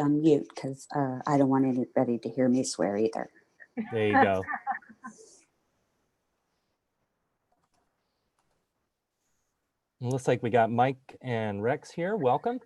on mute because I don't want anybody to hear me swear either. There you go. It looks like we got Mike and Rex here. Welcome.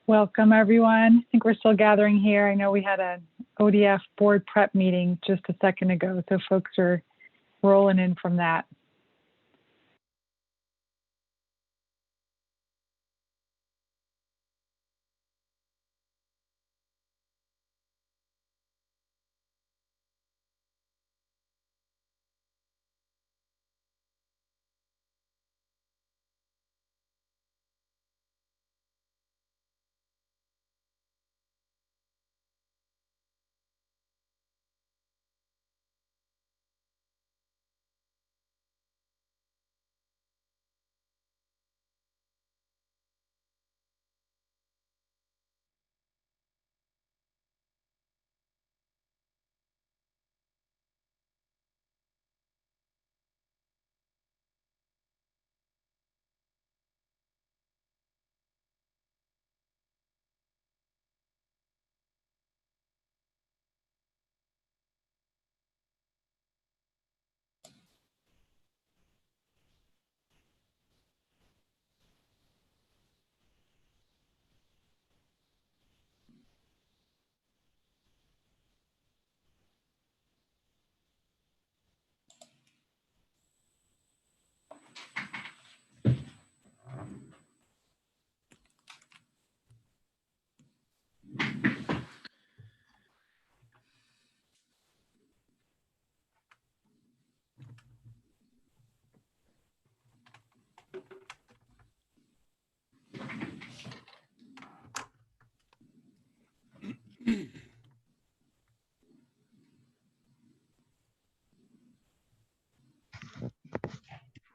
Welcome, everyone. I think we're still gathering here. I know we had an ODF board prep meeting just a second ago, so folks are rolling in from that.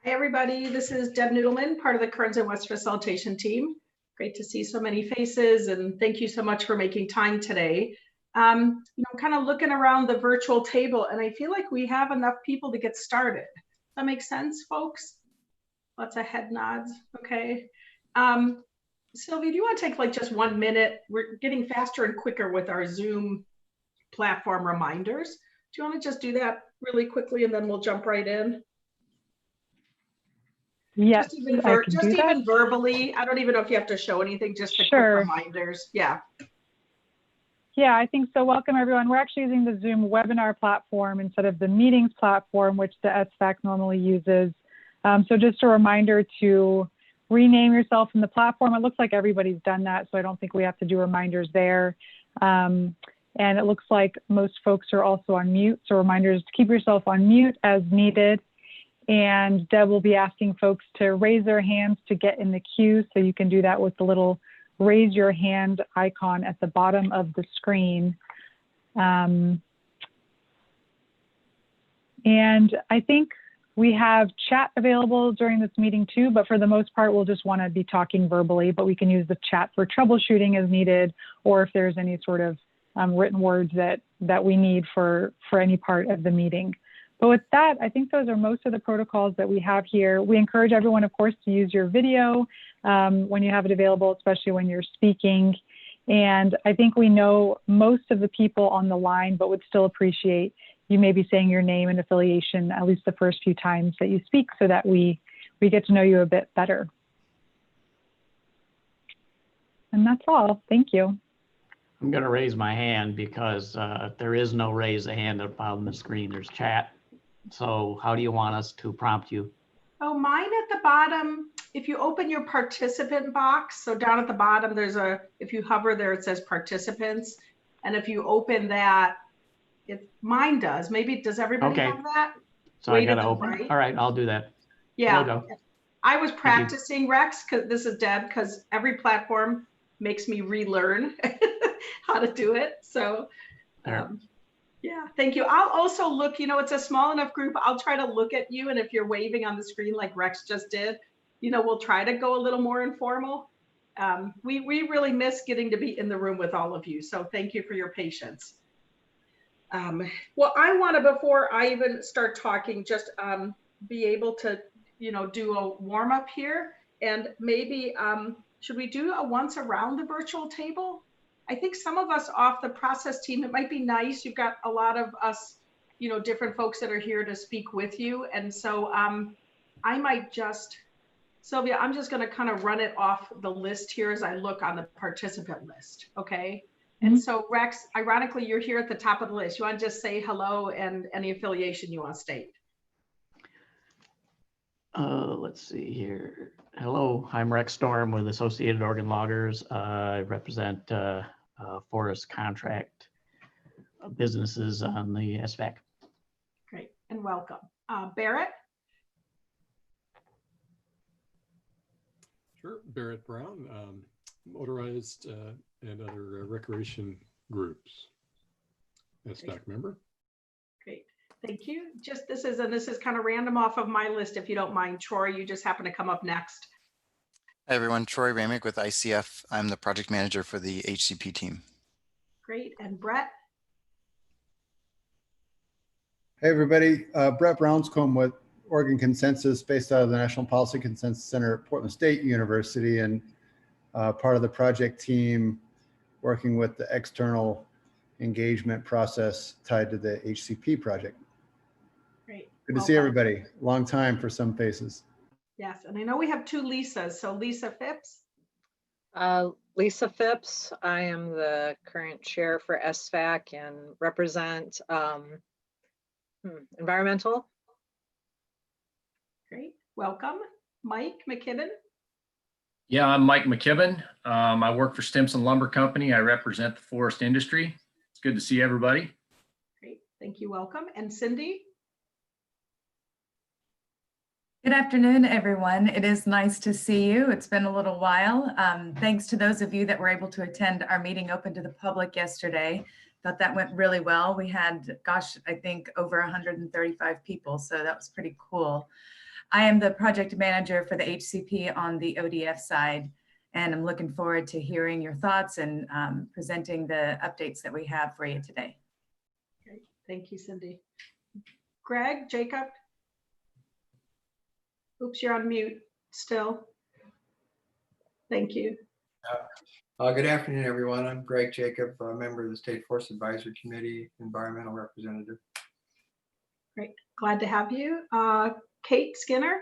Hi, everybody. This is Deb Noodleman, part of the Kearns and West facilitation team. Great to see so many faces, and thank you so much for making time today. I'm kind of looking around the virtual table, and I feel like we have enough people to get started. That makes sense, folks? Lots of head nods. Okay. Sylvia, do you want to take like just 1 minute? We're getting faster and quicker with our Zoom platform reminders. Do you want to just do that really quickly, and then we'll jump right in? Yes, Just even, I can do that. even verbally. I don't even know if you have to show anything, just the Sure. quick reminders. Yeah. Yeah, I think so. Welcome, everyone. We're actually using the Zoom webinar platform instead of the meetings platform, which the SFAC normally uses. So just a reminder to rename yourself in the platform. It looks like everybody's done that, so I don't think we have to do reminders there. And it looks like most folks are also on mute, so reminders to keep yourself on mute as needed. And Deb will be asking folks to raise their hands to get in the queue, so you can do that with the little raise your hand icon at the bottom of the screen. And I think we have chat available during this meeting too, but for the most part, we'll just want to be talking verbally, but we can use the chat for troubleshooting as needed, or if there's any sort of written words that we need for any part of the meeting. But with that, I think those are most of the protocols that we have here. We encourage everyone, of course, to use your video when you have it available, especially when you're speaking. And I think we know most of the people on the line, but would still appreciate you maybe saying your name and affiliation at least the first few times that you speak, so that we get to know you a bit better. And that's all. Thank you. I'm going to raise my hand because there is no raise a hand at the bottom of the screen. There's chat. So how do you want us to prompt you? Oh, mine at the bottom, if you open your participant box, so down at the bottom, if you hover there, it says participants. And if you open that, mine does. Maybe, does everybody have that? So I got to open. Right? All right, I'll do that. Yeah. I was practicing, Rex, because this is Deb, because every platform makes me relearn how to do it. So yeah, thank you. I'll also look, it's a small enough group. I'll try to look at you. And if you're waving on the screen like Rex just did, we'll try to go a little more informal. We really miss getting to be in the room with all of you. So thank you for your patience. Well, I want to, before I even start talking, just be able to, do a warm up here. And maybe, should we do a once around the virtual table? I think some of us off the process team, it might be nice. You've got a lot of us, different folks that are here to speak with you. And so I might just, Sylvia, I'm just going to kind of run it off the list here as I look on the participant list. Okay. And so Rex, ironically, you're here at the top of the list. You want to just say hello and any affiliation you want to state? Let's see here. Hello, I'm Rex Storm with Associated Oregon Loggers. I represent forest contract businesses on the SFAC. Great, and welcome. Barrett? Sure, Barrett Brown, motorized and other recreation groups. SFAC member. Great. Thank you. This is kind of random off of my list, if you don't mind. Troy, you just happen to come up next. Hi, everyone. Troy Ramick with ICF. I'm the project manager for the HCP team. Great. And Brett? Hey, everybody. Brett Brownscombe with Oregon Consensus, based out of the National Policy Consensus Center at Portland State University, and part of the project team working with the external engagement process tied to the HCP project. Great. Good to see everybody. Long time for some faces. Yes, and I know we have two Lisas. So Lisa Phipps. Lisa Phipps. I am the current chair for SFAC and represent environmental. Great. Welcome. Mike McKibben. Yeah, I'm Mike McKibben. I work for Stimson Lumber Company. I represent the forest industry. It's good to see everybody. Great. Thank you. Welcome. And Cindy. Good afternoon, everyone. It is nice to see you. It's been a little while. Thanks to those of you that were able to attend our meeting open to the public yesterday. Thought that went really well. We had, gosh, I think over 135 people, so that was pretty cool. I am the project manager for the HCP on the ODF side, and I'm looking forward to hearing your thoughts and presenting the updates that we have for you today. Great. Thank you, Cindy. Greg, Jacob? Oops, you're on mute still. Thank you. Good afternoon, everyone. I'm Greg Jacob, a member of the State Forest Advisory Committee, environmental representative. Great. Glad to have you. Kate Skinner?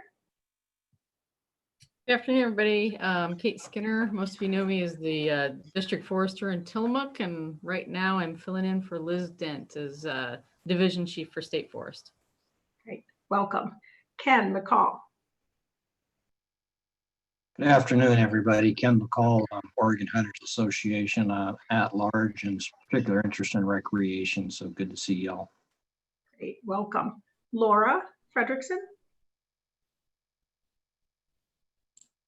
Good afternoon, everybody. Kate Skinner. Most of you know me as the district forester in Tillamook, and right now I'm filling in for Liz Dent as division chief for State Forest. Great. Welcome. Ken McCall. Good afternoon, everybody. Ken McCall, Oregon Hunters Association at large, and particular interest in recreation. So good to see y'all. Great. Welcome. Laura Fredrickson.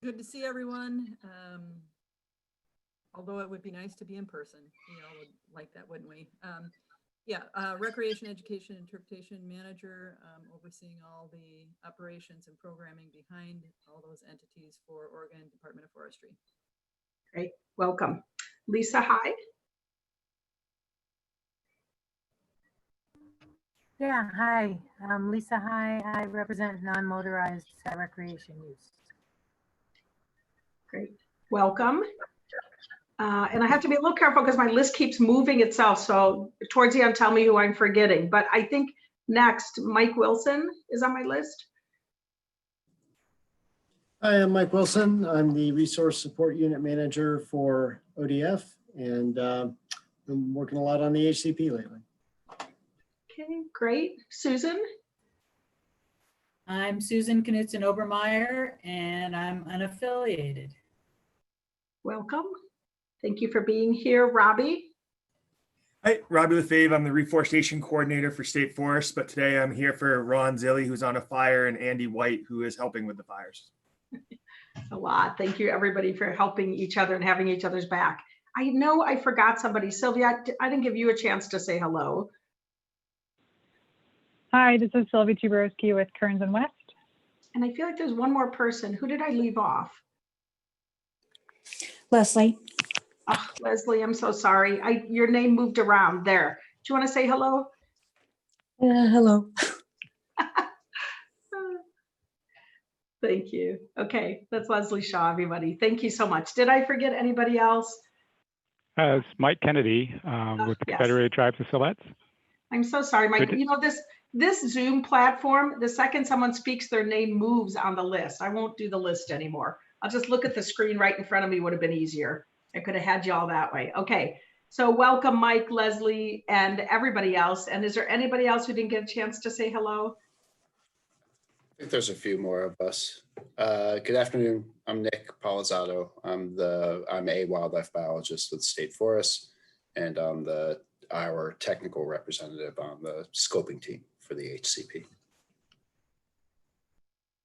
Good to see everyone. Although it would be nice to be in person, we all would like that, wouldn't we? Recreation, Education, Interpretation Manager, overseeing all the operations and programming behind all those entities for Oregon Department of Forestry. Great, welcome. Lisa Hyde. Yeah, hi, I'm Lisa Hyde. I represent non-motorized recreation use. Great, welcome. And I have to be a little careful because my list keeps moving itself. So towards the end, tell me who I'm forgetting. But I think next, Mike Wilson is on my list. Hi, I'm Mike Wilson. I'm the Resource Support Unit Manager for ODF, and been working a lot on the HCP lately. Okay, great. Susan? I'm Susan Knutson Obermeyer, and I'm unaffiliated. Welcome. Thank you for being here. Robbie? Hi, Robbie Lefebvre. I'm the reforestation coordinator for State Forest, but today I'm here for Ron Zilli, who's on a fire, and Andy White, who is helping with the fires. A lot. Thank you, everybody, for helping each other and having each other's back. I know I forgot somebody. Sylvia, I didn't give you a chance to say hello. Hi, this is Sylvia Tuborowski with Kearns and West. And I feel like there's one more person. Who did I leave off? Leslie. Oh, Leslie, I'm so sorry. Your name moved around there. Do you want to say hello? Hello. Thank you. Okay, that's Leslie Shaw, everybody. Thank you so much. Did I forget anybody else? It's Mike Kennedy with the Confederated Tribes of Siletz. I'm so sorry, Mike. You know, this Zoom platform, the second someone speaks, their name moves on the list. I won't do the list anymore. I'll just look at the screen right in front of me. Would have been easier. I could have had you all that way. Okay, so welcome, Mike, Leslie, and everybody else. And is there anybody else who didn't get a chance to say hello? I think there's a few more of us. Good afternoon. I'm Nick Polizzato. I'm a wildlife biologist with State Forest, and I'm our technical representative on the scoping team for the HCP.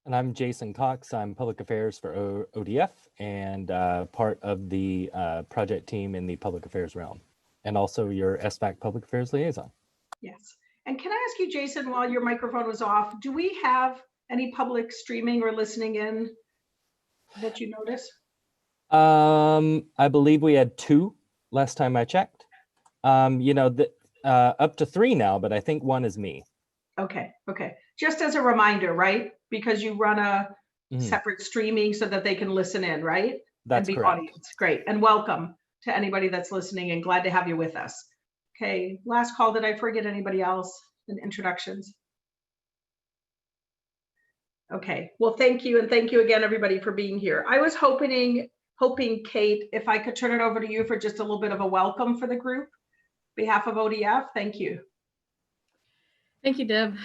And I'm Jason Cox. I'm public affairs for ODF and part of the project team in the public affairs realm, and also your SFAC public affairs liaison. Yes. And can I ask you, Jason, while your microphone was off, do we have any public streaming or listening in that you notice? I believe we had 2 last time I checked. You know, up to 3 now, but I think 1 is me. Okay. Okay. Just as a reminder, right? Because you run a separate streaming so that they can listen in, right? That's and be correct. Audience. Great. And welcome to anybody that's listening, and glad to have you with us. Okay. Last call. Did I forget anybody else in introductions? Okay. Well, thank you. And thank you again, everybody, for being here. I was hoping, Kate, if I could turn it over to you for just a little bit of a welcome for the group. On behalf of ODF, thank you. Thank you, Deb.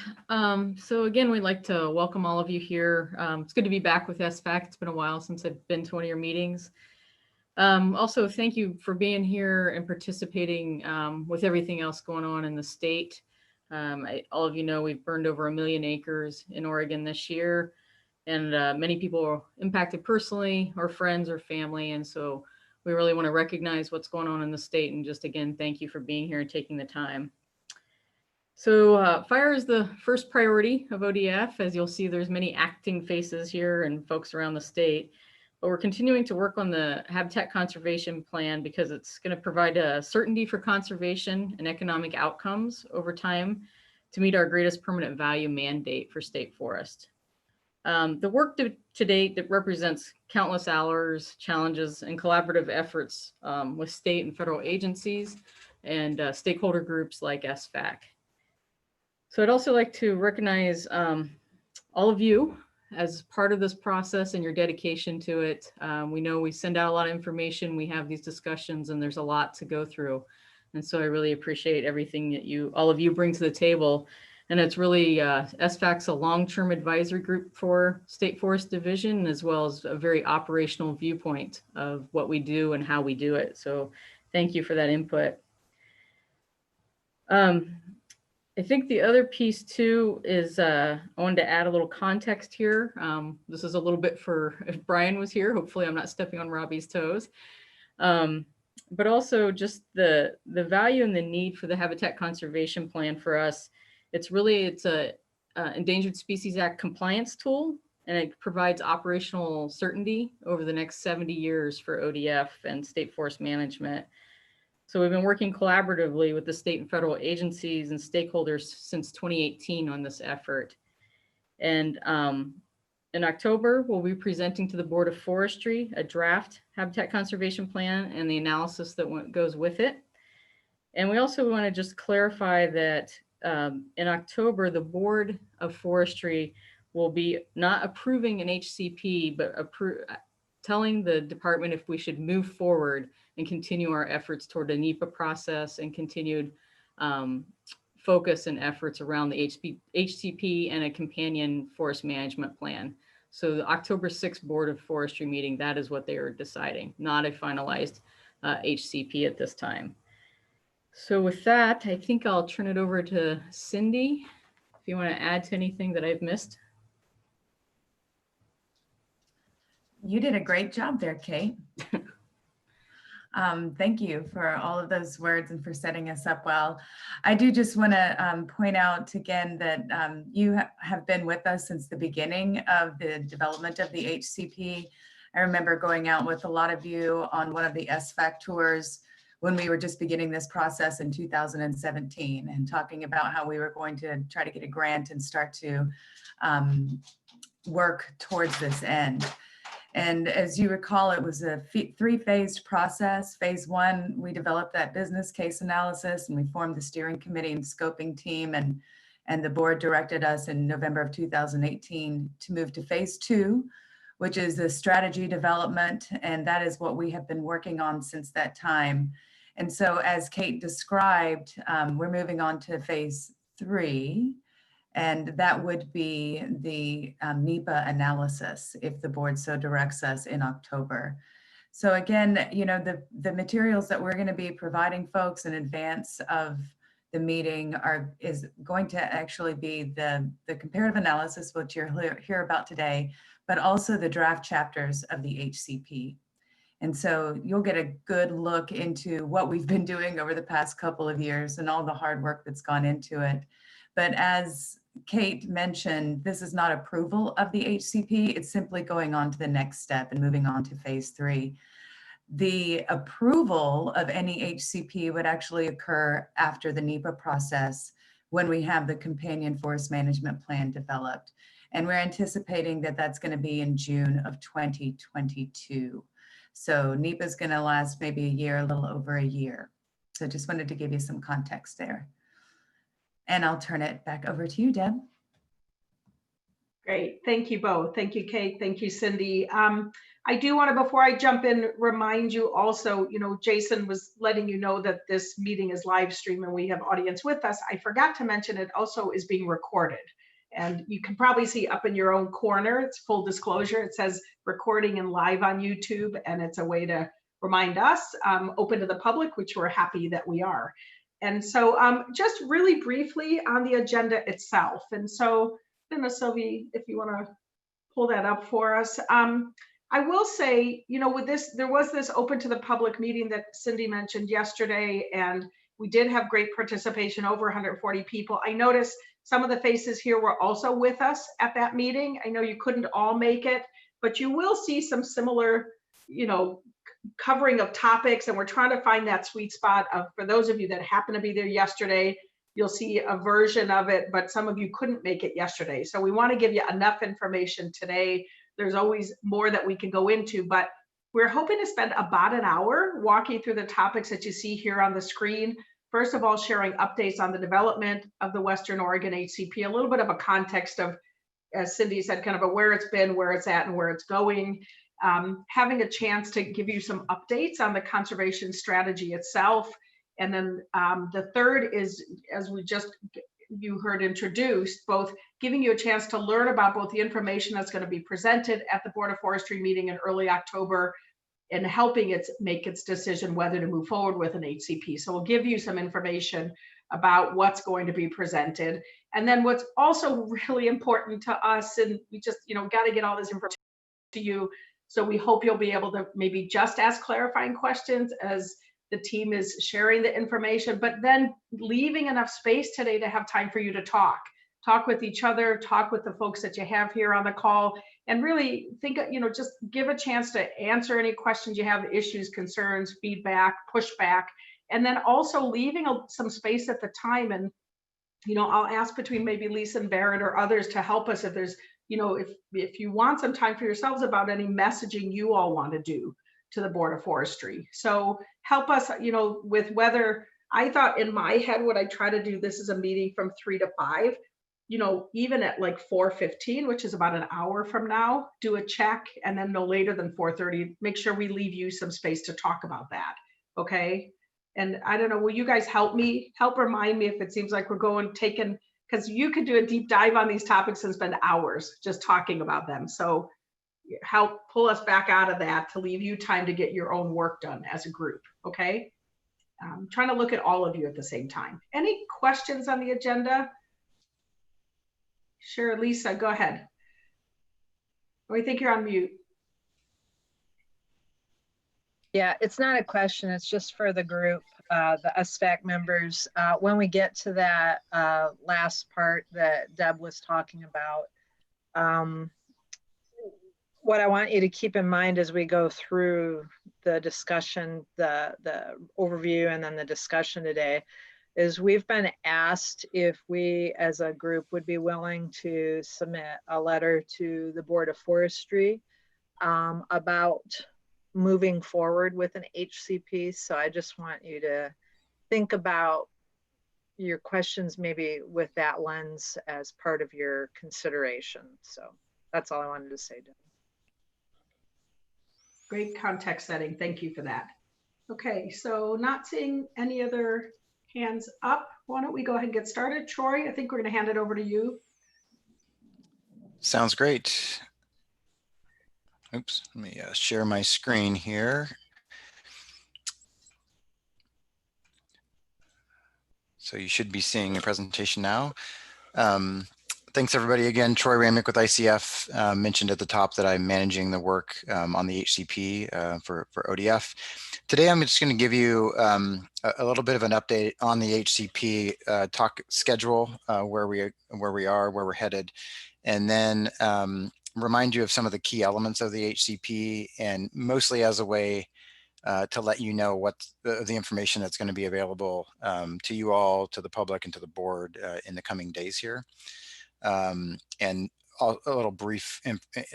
So again, we'd like to welcome all of you here. It's good to be back with SFAC. It's been a while since I've been to one of your meetings. Also, thank you for being here and participating with everything else going on in the state. All of you know we've burned over 1 million acres in Oregon this year, and many people are impacted personally, or friends or family. And so we really want to recognize what's going on in the state, and just again, thank you for being here and taking the time. So fire is the first priority of ODF. As you'll see, there's many acting faces here and folks around the state. But we're continuing to work on the habitat conservation plan because it's going to provide a certainty for conservation and economic outcomes over time to meet our greatest permanent value mandate for state forest. The work to date that represents countless hours, challenges, and collaborative efforts with state and federal agencies and stakeholder groups like SFAC. So I'd also like to recognize all of you as part of this process and your dedication to it. We know we send out a lot of information, we have these discussions, and there's a lot to go through. And so I really appreciate everything that all of you bring to the table. And it's really, SFAC's a long-term advisory group for State Forest Division, as well as a very operational viewpoint of what we do and how we do it. So thank you for that input. I think the other piece too is I wanted to add a little context here. This is a little bit for if Brian was here. Hopefully I'm not stepping on Robbie's toes. But also just the value and the need for the Habitat Conservation Plan for us. It's a Endangered Species Act compliance tool, and it provides operational certainty over the next 70 years for ODF and state forest management. So we've been working collaboratively with the state and federal agencies and stakeholders since 2018 on this effort. And in October, we'll be presenting to the Board of Forestry a draft habitat conservation plan and the analysis that goes with it. And we also want to just clarify that in October, the Board of Forestry will be not approving an HCP, but telling the department if we should move forward and continue our efforts toward a NEPA process and continued focus and efforts around the HCP and a companion forest management plan. So the October 6th Board of Forestry meeting, that is what they are deciding, not a finalized HCP at this time. So with that, I think I'll turn it over to Cindy, if you want to add to anything that I've missed. You did a great job there, Kate. Thank you for all of those words and for setting us up well. I do just want to point out again that you have been with us since the beginning of the development of the HCP. I remember going out with a lot of you on one of the SFAC tours when we were just beginning this process in 2017 and talking about how we were going to try to get a grant and start to work towards this end. And as you recall, it was a three-phased process. Phase one, we developed that business case analysis and we formed the steering committee and scoping team, and the board directed us in November of 2018 to move to phase two, which is the strategy development. And that is what we have been working on since that time. And so as Kate described, we're moving on to phase three. And that would be the NEPA analysis if the board so directs us in October. So again, you know, the materials that we're going to be providing folks in advance of the meeting is going to actually be the comparative analysis, which you'll hear about today, but also the draft chapters of the HCP. And so you'll get a good look into what we've been doing over the past couple of years and all the hard work that's gone into it. But as Kate mentioned, this is not approval of the HCP. It's simply going on to the next step and moving on to phase three. The approval of any HCP would actually occur after the NEPA process when we have the companion forest management plan developed. And we're anticipating that that's going to be in June of 2022. So NEPA is going to last maybe a year, a little over a year. So just wanted to give you some context there. And I'll turn it back over to you, Deb. Great. Thank you both. Thank you, Kate. Thank you, Cindy. I do want to, before I jump in, remind you also, you know, Jason was letting you know that this meeting is live stream and we have audience with us. I forgot to mention it also is being recorded. And you can probably see up in your own corner, it's full disclosure. It says recording and live on YouTube. And it's a way to remind us, open to the public, which we're happy that we are. And so just really briefly on the agenda itself. And so, I don't know, Sylvie, if you want to pull that up for us. I will say, you know, with this, there was this open to the public meeting that Cindy mentioned yesterday, and We did have great participation, over 140 people. I noticed some of the faces here were also with us at that meeting. I know you couldn't all make it, but you will see some similar, you know, covering of topics, and we're trying to find that sweet spot of, for those of you that happen to be there yesterday, you'll see a version of it, but some of you couldn't make it yesterday. So we want to give you enough information today. There's always more that we can go into, but we're hoping to spend about an hour walking through the topics that you see here on the screen. First of all, sharing updates on the development of the Western Oregon HCP, a little bit of a context of, as Cindy said, kind of a where it's been, where it's at, and where it's going. Having a chance to give you some updates on the conservation strategy itself. And then the third is, as you heard introduced, both giving you a chance to learn about both the information that's going to be presented at the Board of Forestry meeting in early October, and helping it make its decision whether to move forward with an HCP. So we'll give you some information about what's going to be presented. And then what's also really important to us, and we just, you know, got to get all this information to you. So we hope you'll be able to maybe just ask clarifying questions as the team is sharing the information, but then leaving enough space today to have time for you to talk with each other, talk with the folks that you have here on the call, and really think, you know, just give a chance to answer any questions you have, issues, concerns, feedback, pushback, and then also leaving some space at the time. And, you know, I'll ask between maybe Lisa and Barrett or others to help us if there's, you know, if you want some time for yourselves about any messaging you all want to do to the Board of Forestry. So help us, you know, with whether, I thought in my head, what I try to do, this is a meeting from 3 to 5, you know, even at like 4:15, which is about an hour from now, do a check, and then no later than 4:30, make sure we leave you some space to talk about that. Okay. And I don't know, will you guys help remind me if it seems like we're taking, because you could do a deep dive on these topics and spend hours just talking about them. So help pull us back out of that to leave you time to get your own work done as a group. Okay. I'm trying to look at all of you at the same time. Any questions on the agenda? Sure, Lisa, go ahead. Oh, I think you're on mute. Yeah, it's not a question. It's just for the group, the SFAC members. When we get to that last part that Deb was talking about, what I want you to keep in mind as we go through the discussion, the overview, and then the discussion today, is we've been asked if we as a group would be willing to submit a letter to the Board of Forestry about moving forward with an HCP. So I just want you to think about your questions maybe with that lens as part of your consideration. So that's all I wanted to say, Deb. Great context setting. Thank you for that. Okay, so not seeing any other hands up. Why don't we go ahead and get started? Troy, I think we're going to hand it over to you. Sounds great. Oops, let me share my screen here. So you should be seeing a presentation now. Thanks everybody again. Troy Ramick with ICF. Mentioned at the top that I'm managing the work on the HCP for ODF. Today I'm just going to give you a little bit of an update on the HCP talk schedule, where we are, where we're headed, and then remind you of some of the key elements of the HCP, and mostly as a way to let you know what the information that's going to be available to you all, to the public, and to the board in the coming days here. And a little brief,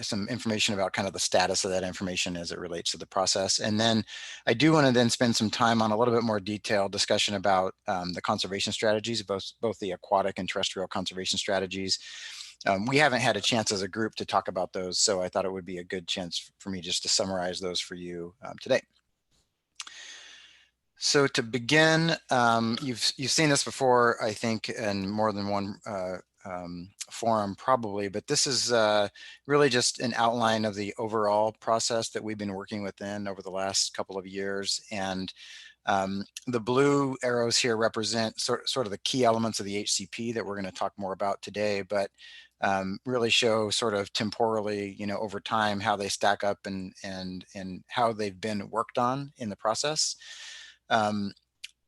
some information about kind of the status of that information as it relates to the process. And then I do want to then spend some time on a little bit more detailed discussion about the conservation strategies, both the aquatic and terrestrial conservation strategies. We haven't had a chance as a group to talk about those, so I thought it would be a good chance for me just to summarize those for you today. So to begin, you've seen this before, I think, in more than one forum probably, but this is really just an outline of the overall process that we've been working within over the last couple of years. And the blue arrows here represent sort of the key elements of the HCP that we're going to talk more about today, but really show sort of temporally, you know, over time, how they stack up and how they've been worked on in the process.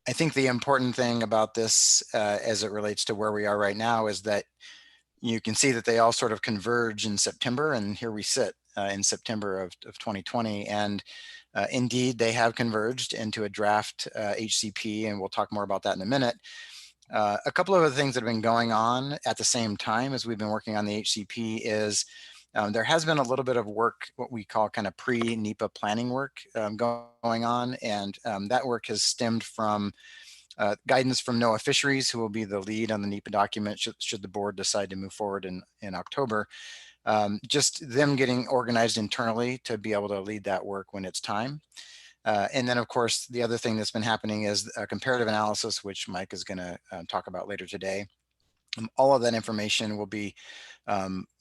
I think the important thing about this as it relates to where we are right now is that you can see that they all sort of converge in September, and here we sit in September of 2020. And indeed, they have converged into a draft HCP, and we'll talk more about that in a minute. A couple of other things that have been going on at the same time as we've been working on the HCP is there has been a little bit of work, what we call kind of pre-NEPA planning work going on. And that work has stemmed from guidance from NOAA Fisheries, who will be the lead on the NEPA document should the board decide to move forward in October. Just them getting organized internally to be able to lead that work when it's time. And then, of course, the other thing that's been happening is a comparative analysis, which Mike is going to talk about later today. All of that information will be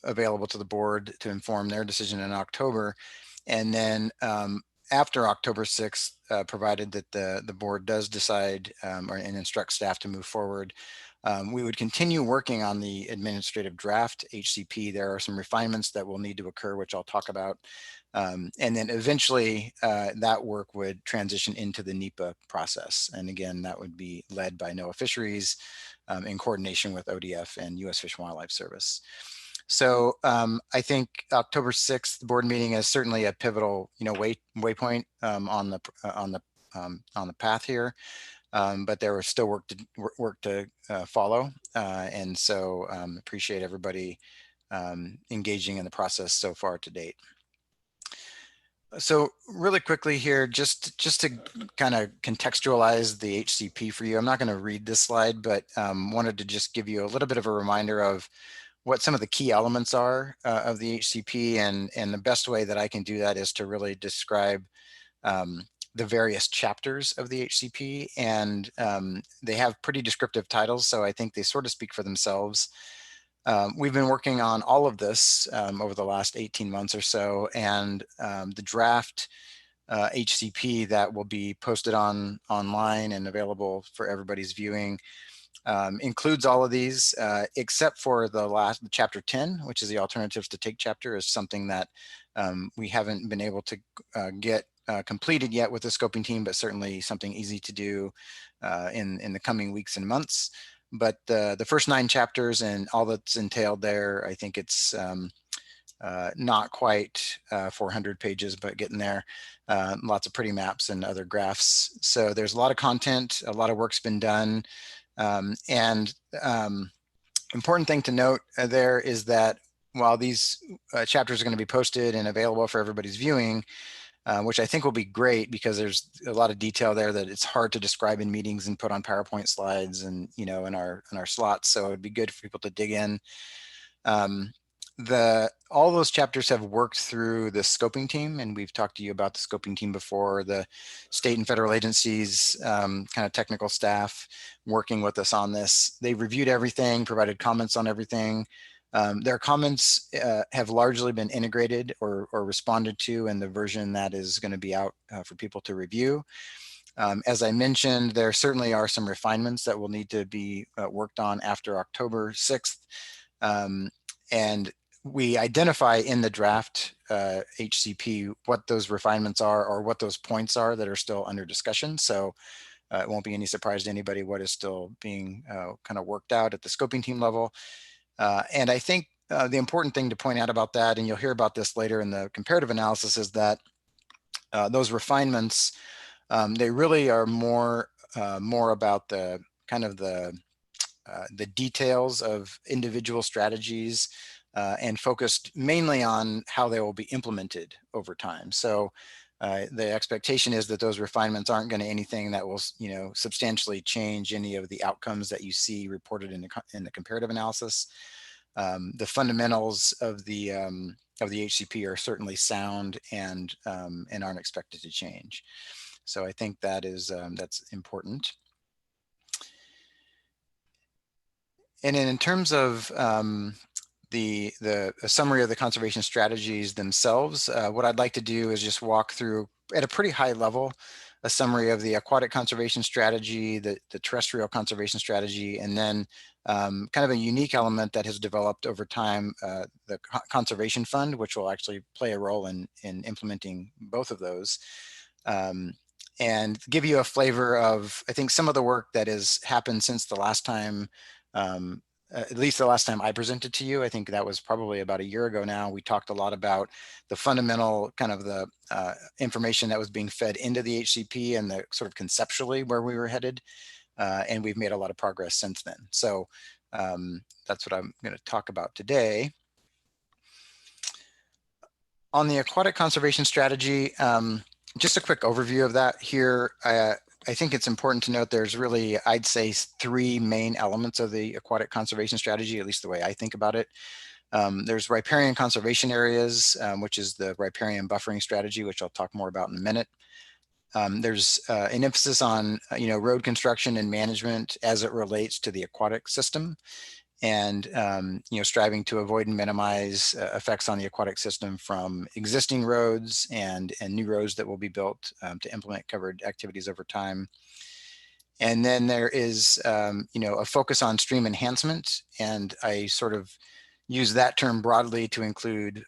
available to the board to inform their decision in October. And then after October 6th, provided that the board does decide and instruct staff to move forward, we would continue working on the administrative draft HCP. There are some refinements that will need to occur, which I'll talk about. And then eventually that work would transition into the NEPA process. And again, that would be led by NOAA Fisheries in coordination with ODF and U.S. Fish and Wildlife Service. So I think October 6th board meeting is certainly a pivotal, waypoint on the path here. But there was still work to follow, and so appreciate everybody engaging in the process so far to date. So really quickly here, just to kind of contextualize the HCP for you, I'm not going to read this slide, but wanted to just give you a little bit of a reminder of what some of the key elements are of the HCP, and the best way that I can do that is to really describe the various chapters of the HCP, and they have pretty descriptive titles, so I think they sort of speak for themselves. We've been working on all of this over the last 18 months or so, and the draft HCP that will be posted online and available for everybody's viewing includes all of these, except for the chapter 10, which is the alternatives to take chapter, is something that we haven't been able to get completed yet with the scoping team, but certainly something easy to do in the coming weeks and months. But the first 9 chapters and all that's entailed there, I think it's not quite 400 pages, but getting there. Lots of pretty maps and other graphs. So there's a lot of content, a lot of work's been done. Important thing to note there is that while these chapters are going to be posted and available for everybody's viewing, which I think will be great because there's a lot of detail there that it's hard to describe in meetings and put on PowerPoint slides and in our slots. So it'd be good for people to dig in. All those chapters have worked through the scoping team, and we've talked to you about the scoping team before. The state and federal agencies, kind of technical staff working with us on this. They've reviewed everything, provided comments on everything. Their comments have largely been integrated or responded to in the version that is going to be out for people to review. As I mentioned, there certainly are some refinements that will need to be worked on after October 6th. And we identify in the draft HCP what those refinements are or what those points are that are still under discussion. So it won't be any surprise to anybody what is still being kind of worked out at the scoping team level. And I think the important thing to point out about that, and you'll hear about this later in the comparative analysis, is that those refinements, they really are more about the kind of the details of individual strategies and focused mainly on how they will be implemented over time. So the expectation is that those refinements aren't going to anything that will, substantially change any of the outcomes that you see reported in the comparative analysis. The fundamentals of the HCP are certainly sound and aren't expected to change. So I think that is that's important. And then in terms of the summary of the conservation strategies themselves, what I'd like to do is just walk through at a pretty high level a summary of the aquatic conservation strategy, the terrestrial conservation strategy, and then kind of a unique element that has developed over time, the conservation fund, which will actually play a role in implementing both of those. and give you a flavor of, I think, some of the work that has happened since the last time, at least the last time I presented to you. I think that was probably about a year ago now. We talked a lot about the fundamental kind of the information that was being fed into the HCP and the sort of conceptually where we were headed. And we've made a lot of progress since then. So that's what I'm going to talk about today. On the aquatic conservation strategy, just a quick overview of that here. I think it's important to note there's really, I'd say, 3 main elements of the aquatic conservation strategy, at least the way I think about it. There's riparian conservation areas, which is the riparian buffering strategy, which I'll talk more about in a minute. There's an emphasis on road construction and management as it relates to the aquatic system, and striving to avoid and minimize effects on the aquatic system from existing roads and new roads that will be built to implement covered activities over time. And then there is a focus on stream enhancement, and I sort of use that term broadly to include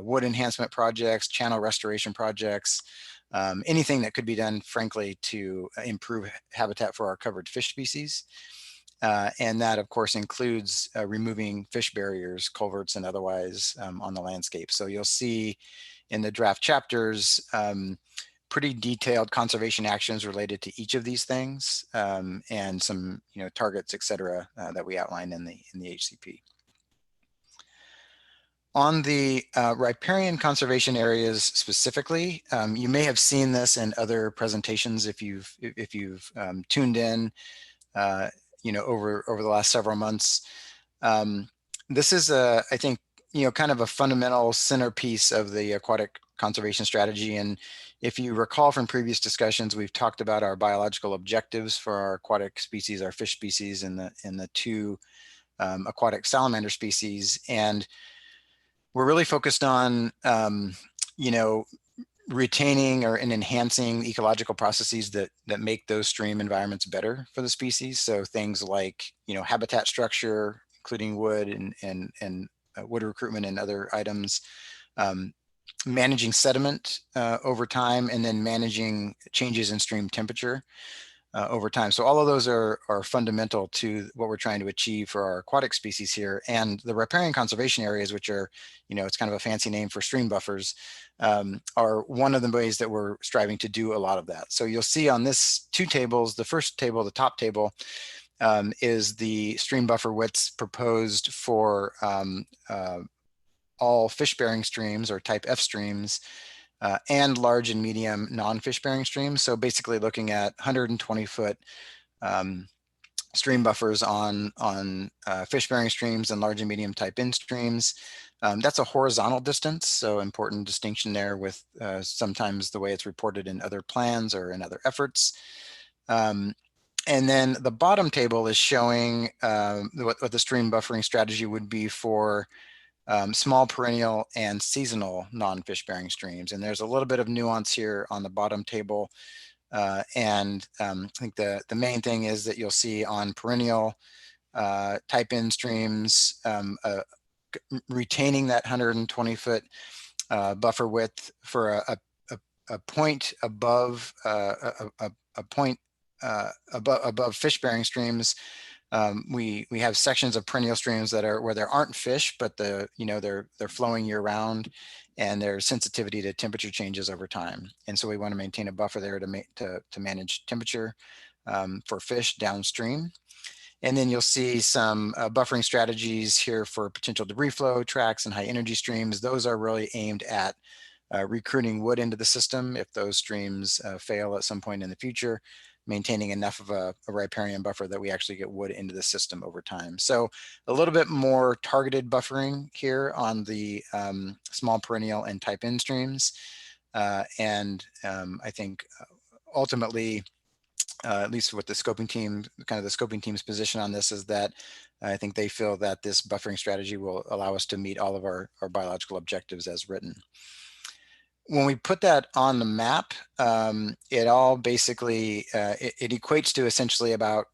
wood enhancement projects, channel restoration projects, anything that could be done, frankly, to improve habitat for our covered fish species. And that, of course, includes removing fish barriers, culverts, and otherwise on the landscape. So you'll see in the draft chapters pretty detailed conservation actions related to each of these things, and some targets, et cetera, that we outline in the HCP. On the riparian conservation areas specifically, you may have seen this in other presentations if you've tuned in over the last several months. This is I think kind of a fundamental centerpiece of the aquatic conservation strategy. And if you recall from previous discussions, we've talked about our biological objectives for our aquatic species, our fish species, and the 2 aquatic salamander species. And we're really focused on retaining and enhancing ecological processes that make those stream environments better for the species. So things like habitat structure, including wood and wood recruitment and other items, managing sediment over time, and then managing changes in stream temperature over time. So all of those are fundamental to what we're trying to achieve for our aquatic species here. And the riparian conservation areas, which are, it's kind of a fancy name for stream buffers, are one of the ways that we're striving to do a lot of that. So you'll see on this 2 tables, the first table, the top table, is the stream buffer widths proposed for all fish-bearing streams, or type F streams, and large and medium non-fish bearing streams. So basically looking at 120-foot stream buffers on fish bearing streams and large and medium type in streams. That's a horizontal distance, so important distinction there with sometimes the way it's reported in other plans or in other efforts. And then the bottom table is showing what the stream buffering strategy would be for small perennial and seasonal non-fish bearing streams. And there's a little bit of nuance here on the bottom table. I think the main thing is that you'll see on perennial type in streams, retaining that 120-foot buffer width for a point above above fish bearing streams. We have sections of perennial streams that are where there aren't fish, but they're flowing year round, and there's sensitivity to temperature changes over time. And so we want to maintain a buffer there to manage temperature for fish downstream. And then you'll see some buffering strategies here for potential debris flow tracks and high energy streams. Those are really aimed at recruiting wood into the system if those streams fail at some point in the future, maintaining enough of a riparian buffer that we actually get wood into the system over time. So a little bit more targeted buffering here on the small perennial and type in streams. I think ultimately, at least with the scoping team, kind of the scoping team's position on this is that I think they feel that this buffering strategy will allow us to meet all of our biological objectives as written. When we put that on the map, it all basically, it equates to essentially about,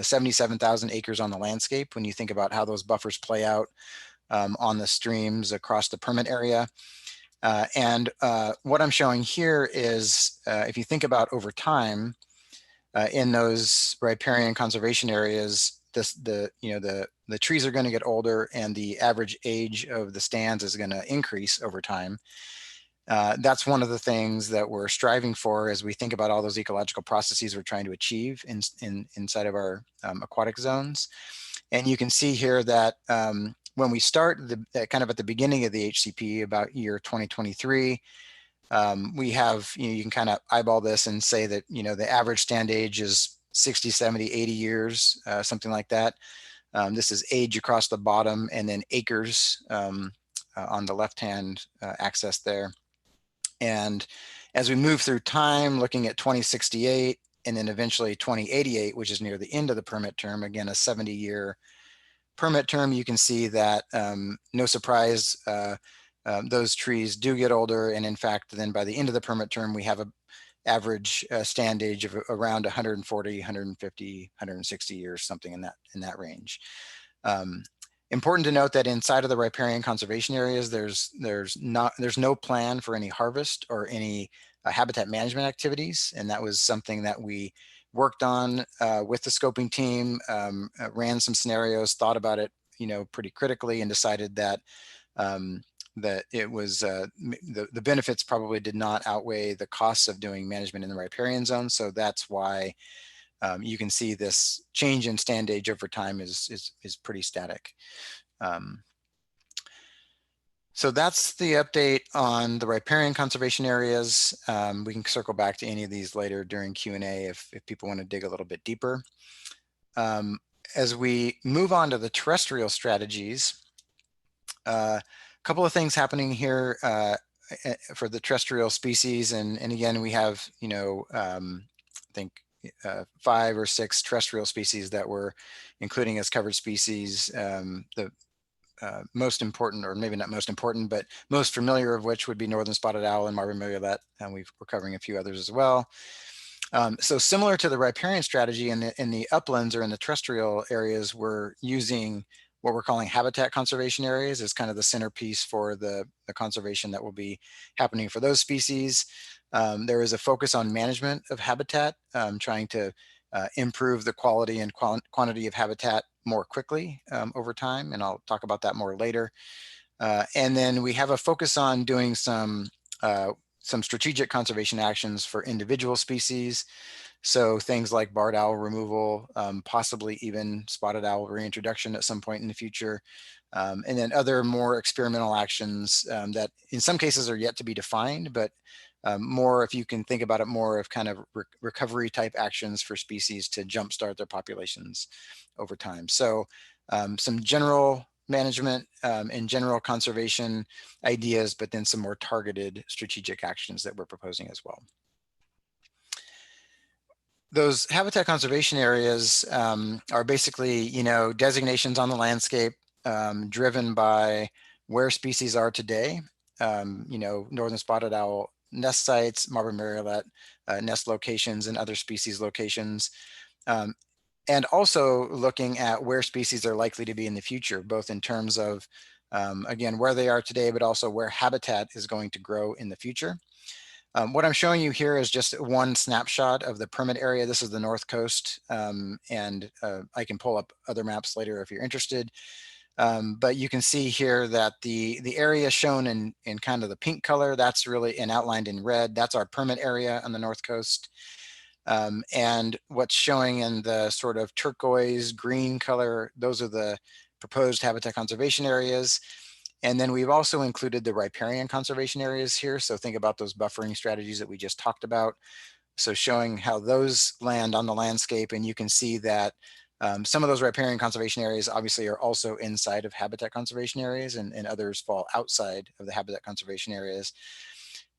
77,000 acres on the landscape when you think about how those buffers play out on the streams across the permit area. What I'm showing here is if you think about over time in those riparian conservation areas, the trees are going to get older and the average age of the stands is going to increase over time. That's one of the things that we're striving for as we think about all those ecological processes we're trying to achieve inside of our aquatic zones. And you can see here that when we start kind of at the beginning of the HCP, about year 2023, we have, you can kind of eyeball this and say that, the average stand age is 60, 70, 80 years, something like that. This is age across the bottom, and then acres on the left-hand axis there. And as we move through time, looking at 2068 and then eventually 2088, which is near the end of the permit term, again, a 70-year permit term, you can see that no surprise, those trees do get older. And in fact, then by the end of the permit term, we have an average stand age of around 140, 150, 160 years, something in that range. Important to note that inside of the riparian conservation areas, there's no plan for any harvest or any habitat management activities, and that was something that we worked on with the scoping team, ran some scenarios, thought about it, pretty critically, and decided that that it was the benefits probably did not outweigh the costs of doing management in the riparian zone. So that's why you can see this change in stand age over time is pretty static. So that's the update on the riparian conservation areas. We can circle back to any of these later during Q&A if people want to dig a little bit deeper. As we move on to the terrestrial strategies, a couple of things happening here for the terrestrial species. And again, we have, I think 5 or 6 terrestrial species that we're including as covered species. The most important, or maybe not most important, but most familiar of which would be northern spotted owl and marbled murrelet, and we're covering a few others as well. So similar to the riparian strategy, in the uplands or in the terrestrial areas, we're using what we're calling habitat conservation areas as kind of the centerpiece for the conservation that will be happening for those species. There is a focus on management of habitat, trying to improve the quality and quantity of habitat more quickly over time, and I'll talk about that more later. And then we have a focus on doing some strategic conservation actions for individual species. So things like barred owl removal, possibly even spotted owl reintroduction at some point in the future. And then other more experimental actions that in some cases are yet to be defined, but more, if you can think about it, more of kind of recovery type actions for species to jumpstart their populations over time. So some general management and general conservation ideas, but then some more targeted strategic actions that we're proposing as well. Those habitat conservation areas are basically, designations on the landscape driven by where species are today. Northern spotted owl nest sites, marbled murrelet nest locations, and other species locations. And also looking at where species are likely to be in the future, both in terms of, again, where they are today, but also where habitat is going to grow in the future. What I'm showing you here is just one snapshot of the permit area. This is the North Coast, and I can pull up other maps later if you're interested. But you can see here that the area shown in kind of the pink color, that's really, and outlined in red, that's our permit area on the North Coast. And what's showing in the sort of turquoise green color, those are the proposed habitat conservation areas. And then we've also included the riparian conservation areas here. So think about those buffering strategies that we just talked about. So showing how those land on the landscape, and you can see that some of those riparian conservation areas obviously are also inside of habitat conservation areas, and others fall outside of the habitat conservation areas.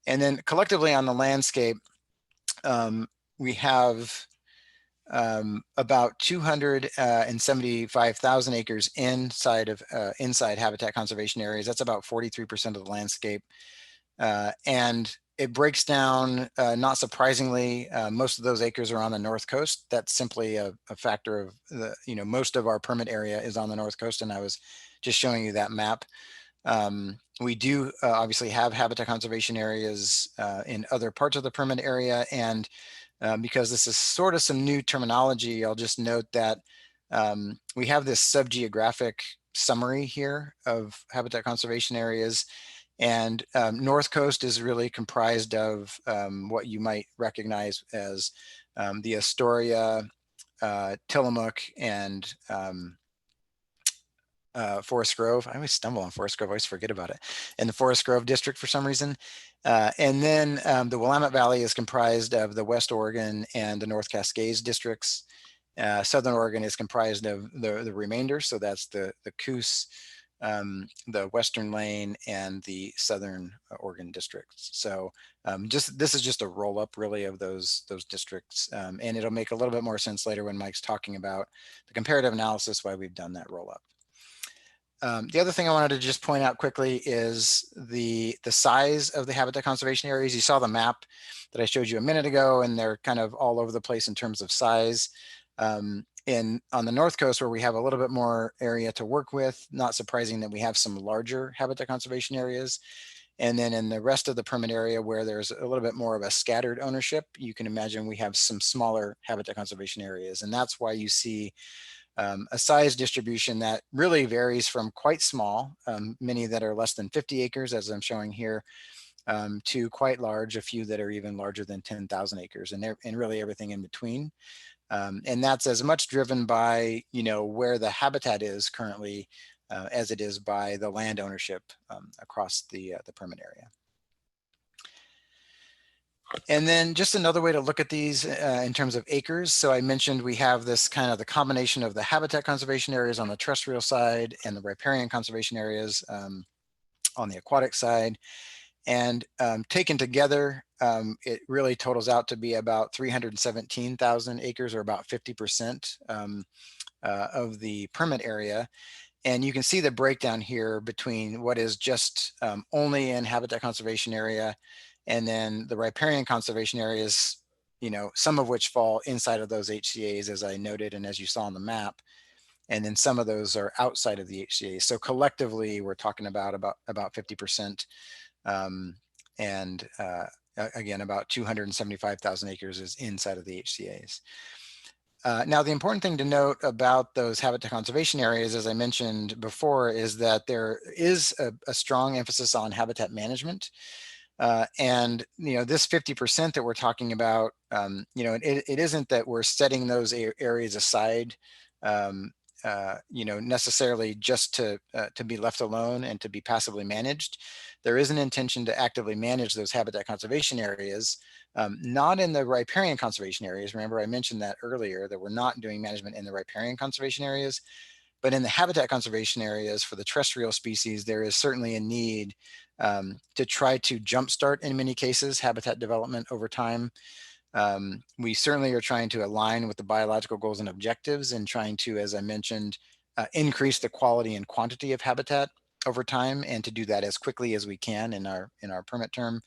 And then collectively on the landscape, we have about 275,000 acres inside habitat conservation areas. That's about 43% of the landscape. And it breaks down, not surprisingly, most of those acres are on the North Coast. That's simply a factor of most of our permit area is on the North Coast, and I was just showing you that map. We do obviously have habitat conservation areas in other parts of the permit area, and because this is sort of some new terminology, I'll just note that we have this subgeographic summary here of habitat conservation areas, and North Coast is really comprised of what you might recognize as the Astoria, Tillamook, and Forest Grove. I always stumble on Forest Grove, I always forget about it. And the Forest Grove district for some reason. And then the Willamette Valley is comprised of the West Oregon and the North Cascades districts. Southern Oregon is comprised of the remainder. So that's the Coos, the Western Lane, and the Southern Oregon districts. So this is just a roll up really of those districts. And it'll make a little bit more sense later when Mike's talking about the comparative analysis, why we've done that roll up. The other thing I wanted to just point out quickly is the size of the habitat conservation areas. You saw the map that I showed you a minute ago, and they're kind of all over the place in terms of size. On the North Coast, where we have a little bit more area to work with, not surprising that we have some larger habitat conservation areas. And then in the rest of the permit area where there's a little bit more of a scattered ownership, you can imagine we have some smaller habitat conservation areas. And that's why you see a size distribution that really varies from quite small, many that are less than 50 acres, as I'm showing here, to quite large, a few that are even larger than 10,000 acres, and really everything in between. And that's as much driven by, where the habitat is currently as it is by the land ownership across the permit area. And then just another way to look at these in terms of acres. So I mentioned we have this kind of the combination of the habitat conservation areas on the terrestrial side and the riparian conservation areas on the aquatic side. And taken together, it really totals out to be about 317,000 acres, or about 50% of the permit area. And you can see the breakdown here between what is just only in habitat conservation area, and then the riparian conservation areas, some of which fall inside of those HCAs, as I noted, and as you saw on the map. And then some of those are outside of the HCAs. So collectively, we're talking about 50%. And again, about 275,000 acres is inside of the HCAs. Now, the important thing to note about those habitat conservation areas, as I mentioned before, is that there is a strong emphasis on habitat management. And this 50% that we're talking about, it isn't that we're setting those areas aside, necessarily just to be left alone and to be passively managed. There is an intention to actively manage those habitat conservation areas, not in the riparian conservation areas. Remember, I mentioned that earlier, that we're not doing management in the riparian conservation areas. But in the habitat conservation areas for the terrestrial species, there is certainly a need to try to jumpstart, in many cases, habitat development over time. We certainly are trying to align with the biological goals and objectives, and trying to, as I mentioned, increase the quality and quantity of habitat over time, and to do that as quickly as we can in our permit term.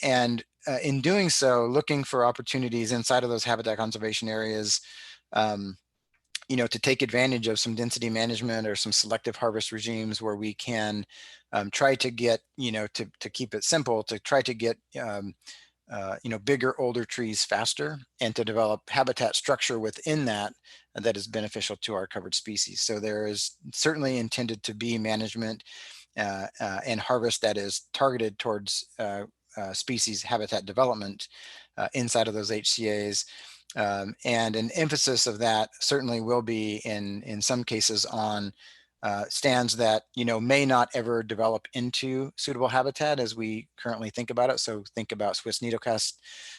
And in doing so, looking for opportunities inside of those habitat conservation areas to take advantage of some density management or some selective harvest regimes, where we can try to get, to keep it simple, to try to get, bigger, older trees faster, and to develop habitat structure within that that is beneficial to our covered species. So there is certainly intended to be management and harvest that is targeted towards species habitat development inside of those HCAs. And an emphasis of that certainly will be in some cases on stands that may not ever develop into suitable habitat as we currently think about it. So think about Swiss needlecast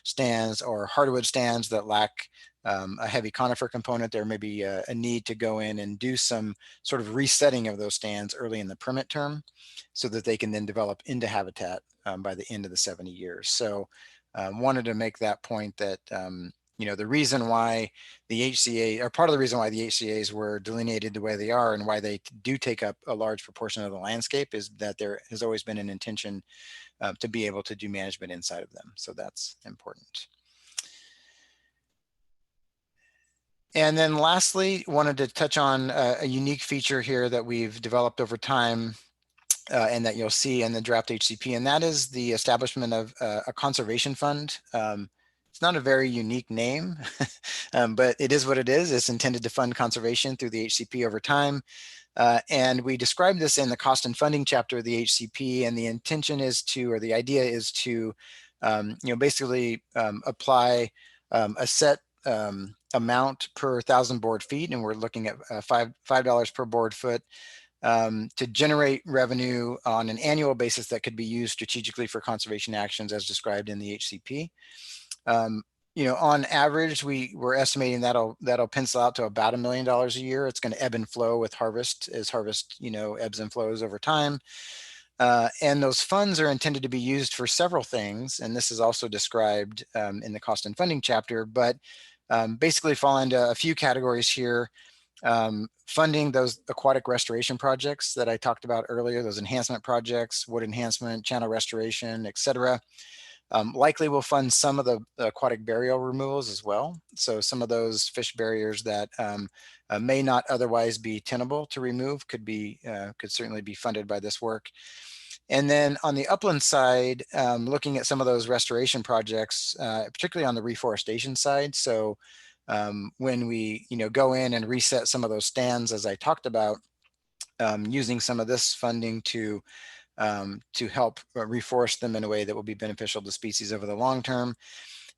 stands or hardwood stands that lack a heavy conifer component. There may be a need to go in and do some sort of resetting of those stands early in the permit term, so that they can then develop into habitat by the end of the 70 years. So wanted to make that point that the reason why the HCA, or part of the reason why the HCAs were delineated the way they are, and why they do take up a large proportion of the landscape, is that there has always been an intention to be able to do management inside of them. So that's important. And then lastly, wanted to touch on a unique feature here that we've developed over time and that you'll see in the draft HCP, and that is the establishment of a conservation fund. It's not a very unique name, but it is what it is. It's intended to fund conservation through the HCP over time. And we describe this in the cost and funding chapter of the HCP, and the intention is to, or the idea is to, basically apply a set amount per 1,000 board feet, and we're looking at $5 per board foot to generate revenue on an annual basis that could be used strategically for conservation actions as described in the HCP. On average, we're estimating that'll pencil out to about $1 million a year. It's going to ebb and flow with harvest as harvest, ebbs and flows over time. And those funds are intended to be used for several things. And this is also described in the cost and funding chapter, but basically fall into a few categories here. Funding those aquatic restoration projects that I talked about earlier, those enhancement projects, wood enhancement, channel restoration, etc. Likely we'll fund some of the aquatic burial removals as well. So some of those fish barriers that may not otherwise be tenable to remove could certainly be funded by this work. And then on the upland side, looking at some of those restoration projects, particularly on the reforestation side. So when we go in and reset some of those stands, as I talked about, using some of this funding to help reforest them in a way that will be beneficial to species over the long term.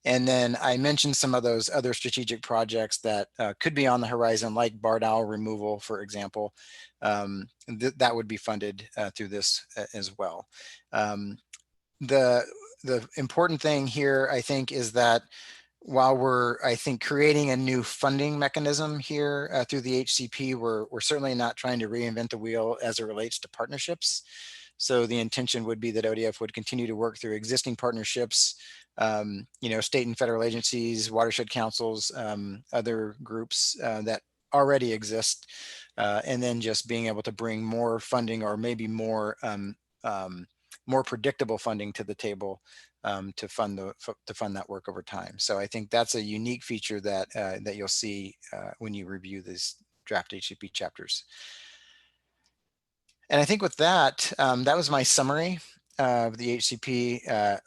And then I mentioned some of those other strategic projects that could be on the horizon, like barred owl removal, for example. That would be funded through this as well. The important thing here, I think, is that while we're, I think, creating a new funding mechanism here through the HCP, we're certainly not trying to reinvent the wheel as it relates to partnerships. So the intention would be that ODF would continue to work through existing partnerships, state and federal agencies, watershed councils, other groups that already exist, and then just being able to bring more funding or maybe more predictable funding to the table to fund that work over time. So I think that's a unique feature that that you'll see when you review these draft HCP chapters. And I think with that, that was my summary of the HCP. A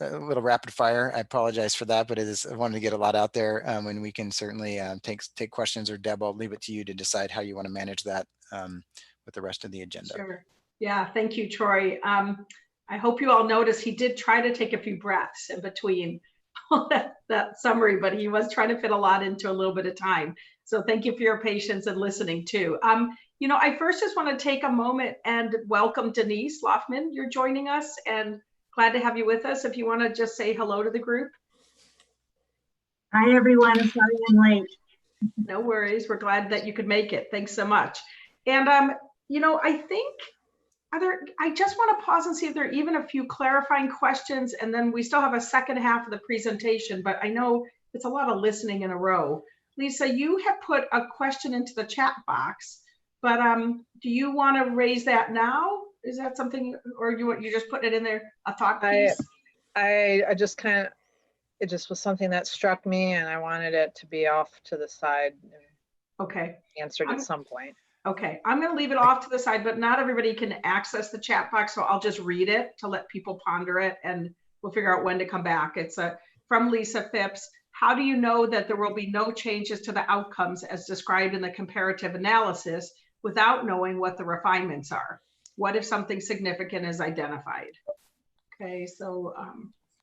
little rapid fire. I apologize for that, but I wanted to get a lot out there, and we can certainly take questions, or Deb, I'll leave it to you to decide how you want to manage that with the rest of the agenda. Sure. Yeah, thank you, Troy. I hope you all noticed he did try to take a few breaths in between that summary, but he was trying to fit a lot into a little bit of time. So thank you for your patience and listening too. I first just want to take a moment and welcome Denise Loffman. You're joining us, and glad to have you with us. If you want to just say hello to the group. Hi, everyone. Sorry I'm late. No worries. We're glad that you could make it. Thanks so much. And, I think I just want to pause and see if there are even a few clarifying questions, and then we still have a second half of the presentation, but I know it's a lot of listening in a row. Lisa, you have put a question into the chat box, but do you want to raise that now? Is that something, or you just put it in there, a thought piece? I just it just was something that struck me, and I wanted it to be off to the side. Okay. Answered at some point. Okay, I'm going to leave it off to the side, but not everybody can access the chat box, so I'll just read it to let people ponder it, and we'll figure out when to come back. It's from Lisa Phipps. How do you know that there will be no changes to the outcomes as described in the comparative analysis without knowing what the refinements are? What if something significant is identified? Okay, so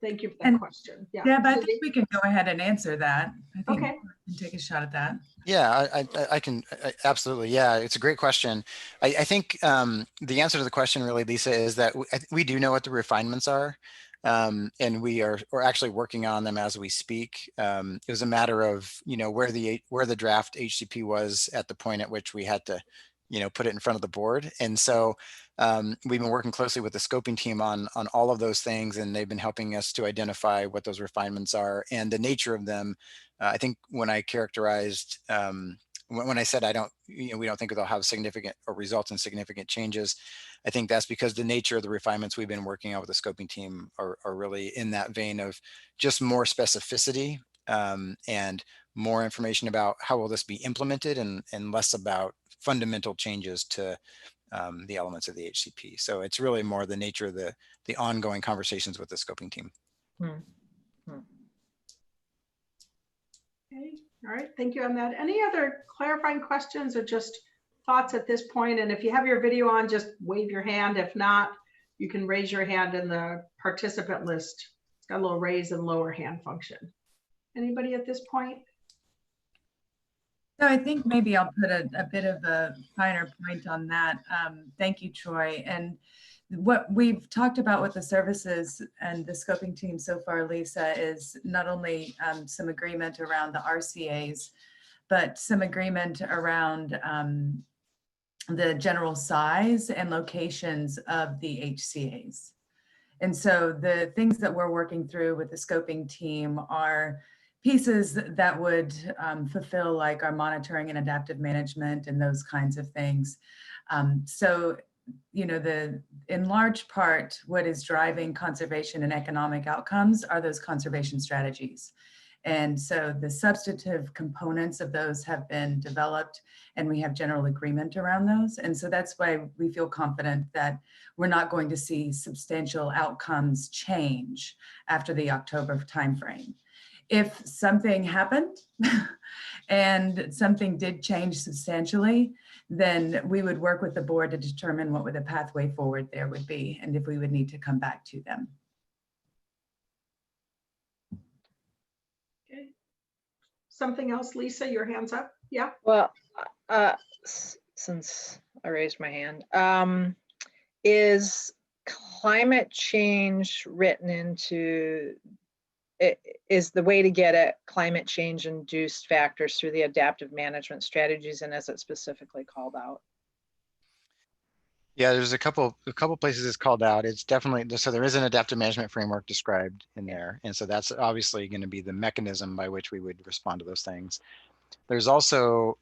thank you for that question. Yeah, Deb, I think we can go ahead and answer that. I think okay. we can take a shot at that. Yeah, I can absolutely. Yeah, it's a great question. I think the answer to the question really, Lisa, is that we do know what the refinements are, and we're actually working on them as we speak. It was a matter of where the draft HCP was at the point at which we had to put it in front of the board, and so we've been working closely with the scoping team on all of those things, and they've been helping us to identify what those refinements are and the nature of them. I think when I characterized, when I said we don't think they'll have significant or result in significant changes, I think that's because the nature of the refinements we've been working on with the scoping team are really in that vein of just more specificity and more information about how will this be implemented, and less about fundamental changes to the elements of the HCP. So it's really more the nature of the ongoing conversations with the scoping team. Okay, all right, thank you on that. Any other clarifying questions or just thoughts at this point? And if you have your video on, just wave your hand. If not, you can raise your hand in the participant list. It's got a little raise and lower hand function. Anybody at this point? So I think maybe I'll put a bit of a finer point on that. Thank you, Troy. And what we've talked about with the services and the scoping team so far, Lisa, is not only some agreement around the RCAs, but some agreement around the general size and locations of the HCAs. And so the things that we're working through with the scoping team are pieces that would fulfill like our monitoring and adaptive management and those kinds of things. So, you know, in large part, what is driving conservation and economic outcomes are those conservation strategies. And so the substantive components of those have been developed and we have general agreement around those. And so that's why we feel confident that we're not going to see substantial outcomes change after the October timeframe. If something happened and something did change substantially, then we would work with the board to determine what the pathway forward there would be and if we would need to come back to them. Okay. Something else, Lisa, your hand's up. Yeah. Well, since I raised my hand, is climate change written into it? Is the way to get at climate change induced factors through the adaptive management strategies, and is it specifically called out? Yeah, there's a couple places it's called out. It's definitely, so there is an adaptive management framework described in there. And so that's obviously going to be the mechanism by which we would respond to those things. There's also,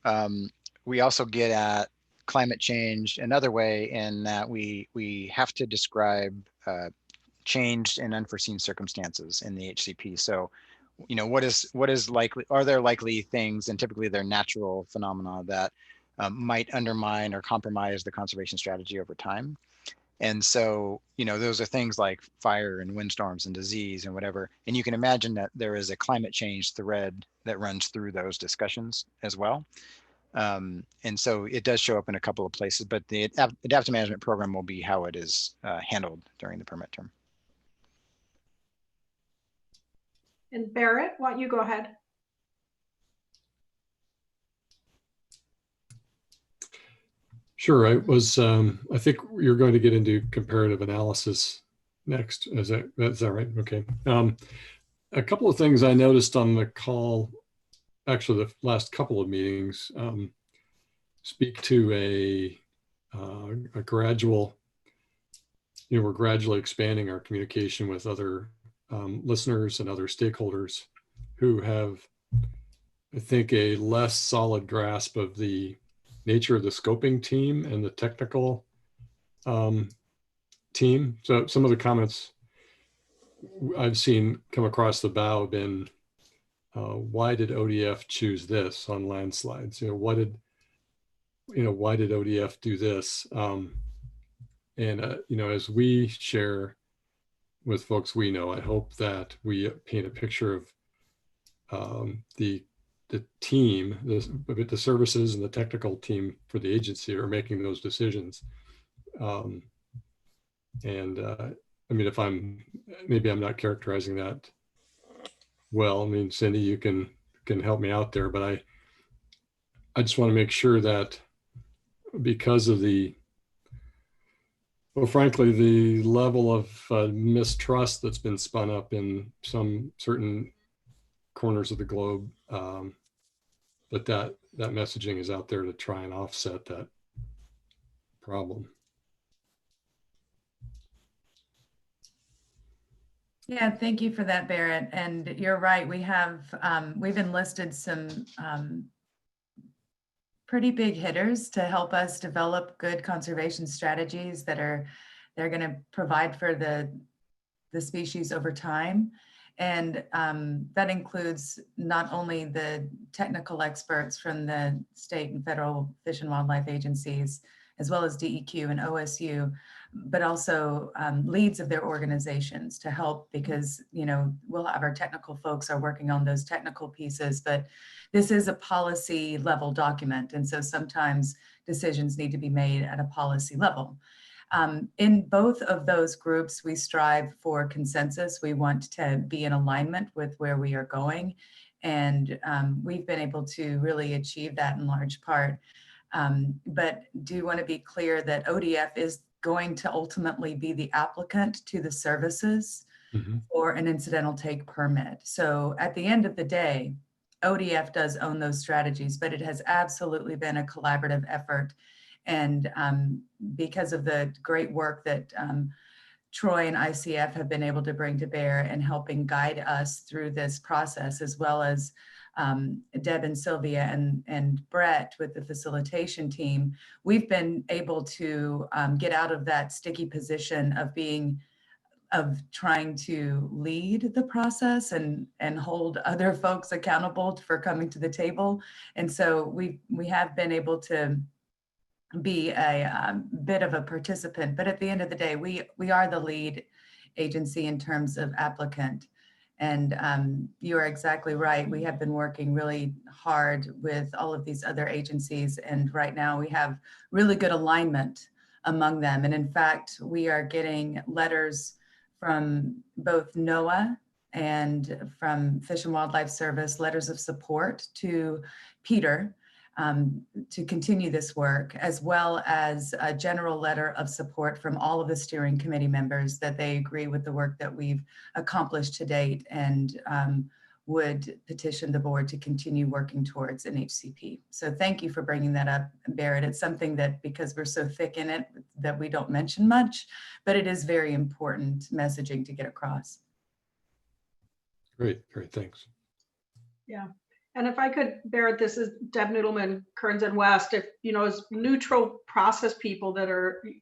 we also get at climate change another way in that we have to describe changed and unforeseen circumstances in the HCP. So, you know, what is likely, are there likely things, and typically they're natural phenomena that might undermine or compromise the conservation strategy over time. And so, you know, those are things like fire and windstorms and disease and whatever. And you can imagine that there is a climate change thread that runs through those discussions as well. And so it does show up in a couple of places, but the adaptive management program will be how it is handled during the permit term. And Barrett, why don't you go ahead? Sure. I think you're going to get into comparative analysis next. Is that right? Okay. A couple of things I noticed on the call, actually the last couple of meetings, speak to a gradual, you know, we're gradually expanding our communication with other listeners and other stakeholders who have, I think, a less solid grasp of the nature of the scoping team and the technical team. So some of the comments I've seen come across the bow have been, why did ODF choose this on landslides? You know, why did ODF do this? You know, as we share with folks we know, I hope that we paint a picture of the team, the services and the technical team for the agency are making those decisions. I mean, maybe I'm not characterizing that well. I mean, Cindy, you can help me out there, but I just want to make sure that because of well, frankly, the level of mistrust that's been spun up in some certain corners of the globe, that messaging is out there to try and offset that problem. Yeah, thank you for that, Barrett. And you're right. We have we've enlisted some pretty big hitters to help us develop good conservation strategies they're going to provide for the species over time. And that includes not only the technical experts from the state and federal fish and wildlife agencies, as well as DEQ and OSU, but also leads of their organizations to help, because, you know, we'll have our technical folks are working on those technical pieces, but this is a policy level document. And so sometimes decisions need to be made at a policy level. In both of those groups, we strive for consensus. We want to be in alignment with where we are going. And we've been able to really achieve that in large part. But do want to be clear that ODF is going to ultimately be the applicant to the services for an incidental take permit. So at the end of the day, ODF does own those strategies, but it has absolutely been a collaborative effort. And because of the great work that Troy and ICF have been able to bring to bear in helping guide us through this process, as well as Deb and Sylvia and Brett with the facilitation team, we've been able to get out of that sticky position of trying to lead the process and hold other folks accountable for coming to the table. And so we have been able to be a bit of a participant, but at the end of the day, we are the lead agency in terms of applicant. And you are exactly right. We have been working really hard with all of these other agencies, and right now we have really good alignment among them. And in fact, we are getting letters from both NOAA and from Fish and Wildlife Service, letters of support to Peter to continue this work, as well as a general letter of support from all of the steering committee members that they agree with the work that we've accomplished to date, and would petition the board to continue working towards an HCP. So thank you for bringing that up, Barrett. It's something that, because we're so thick in it, that we don't mention much, but it is very important messaging to get across. Great, thanks. Yeah. And if I could, Barrett, this is Deb Noodleman, Kearns and West. If, you know, as neutral process people that